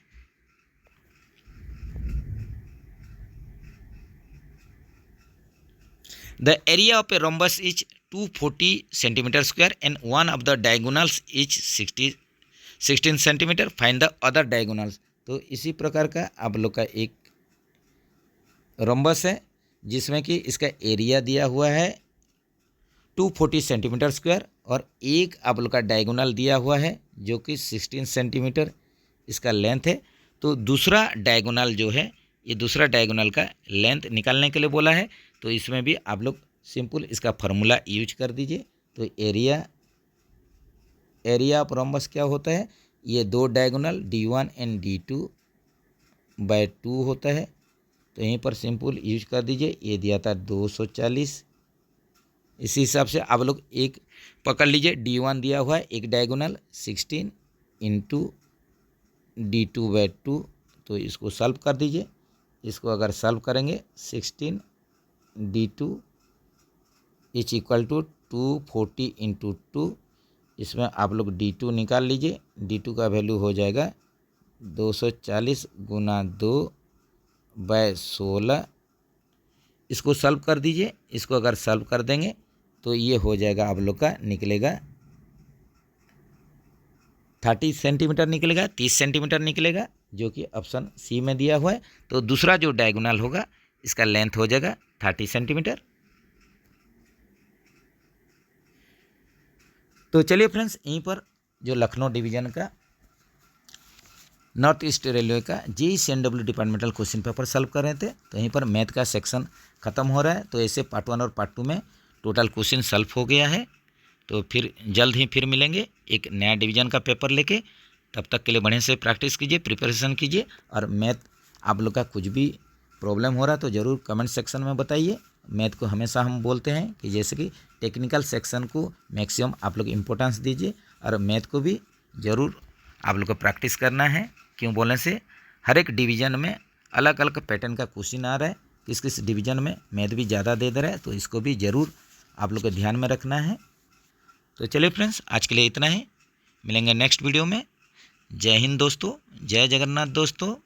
The area of a rhombus is 240 centimetre square and one of the diagonals is 16 centimetre. Find the other diagonals. तो इसी प्रकार का आप लोग का एक रोम्बस है जिसमें कि इसका एरिया दिया हुआ है 240 सेंटीमीटर स्क्वायर और एक आप लोग का डायगोनल दिया हुआ है जो कि 16 सेंटीमीटर इसका लेंथ है। तो दूसरा डायगोनल जो है ये दूसरा डायगोनल का लेंथ निकालने के लिए बोला है। तो इसमें भी आप लोग सिंपल इसका फार्मूला यूज कर दीजिए। तो एरिया ऑफ रोम्बस क्या होता है, ये दो डायगोनल D1 एंड D2/2 होता है। तो यहीं पर सिंपल यूज कर दीजिए। ये दिया था 240। इसी हिसाब से आप लोग एक पकड़ लीजिए, D1 दिया हुआ है एक डायगोनल 16 इंटू D2/2। तो इसको सॉल्व कर दीजिए। इसको अगर सॉल्व करेंगे 16 D2 is equal to 240 into 2। इसमें आप लोग D2 निकाल लीजिए। D2 का वैल्यू हो जाएगा 240 गुना 2/16। इसको सॉल्व कर दीजिए। इसको अगर सॉल्व कर देंगे तो ये हो जाएगा आप लोग का निकलेगा 30 सेंटीमीटर निकलेगा, 30 सेंटीमीटर निकलेगा, जो कि ऑप्शन सी में दिया हुआ है। तो दूसरा जो डायगोनल होगा इसका लेंथ हो जाएगा 30 सेंटीमीटर। तो चलिए फ्रेंड्स, यहीं पर जो लखनऊ डिवीज़न का नॉर्थ ईस्ट रेलवे का JEE-CNW departmental question paper solve कर रहे थे। तो यहीं पर मैथ का सेक्शन ख़त्म हो रहा है। तो ऐसे पार्ट 1 और पार्ट 2 में टोटल क्वेश्चन सॉल्व हो गया है। तो फिर जल्द ही फिर मिलेंगे एक नया डिवीज़न का पेपर लेके। तब तक के लिए बढ़िया से प्रैक्टिस कीजिए, प्रिपरेशन कीजिए। और मैथ आप लोग का कुछ भी प्रॉब्लम हो रहा है तो ज़रूर कमेंट सेक्शन में बताइए। मैथ को हमेशा हम बोलते हैं कि जैसे कि टेक्निकल सेक्शन को मैक्सिमम आप लोग इम्पोर्टेंस दीजिए, और मैथ को भी ज़रूर आप लोग को प्रैक्टिस करना है। क्यों बोलने से हर एक डिवीज़न में अलग अलग पैटर्न का क्वेश्चन आ रहा है। किस किस डिवीज़न में मैथ भी ज़्यादा दे रहा है, तो इसको भी ज़रूर आप लोग को ध्यान में रखना है। तो चलिए फ्रेंड्स, आज के लिए इतना ही। मिलेंगे नेक्स्ट वीडियो में। जय हिंद दोस्तों, जय जगन्नाथ दोस्तों।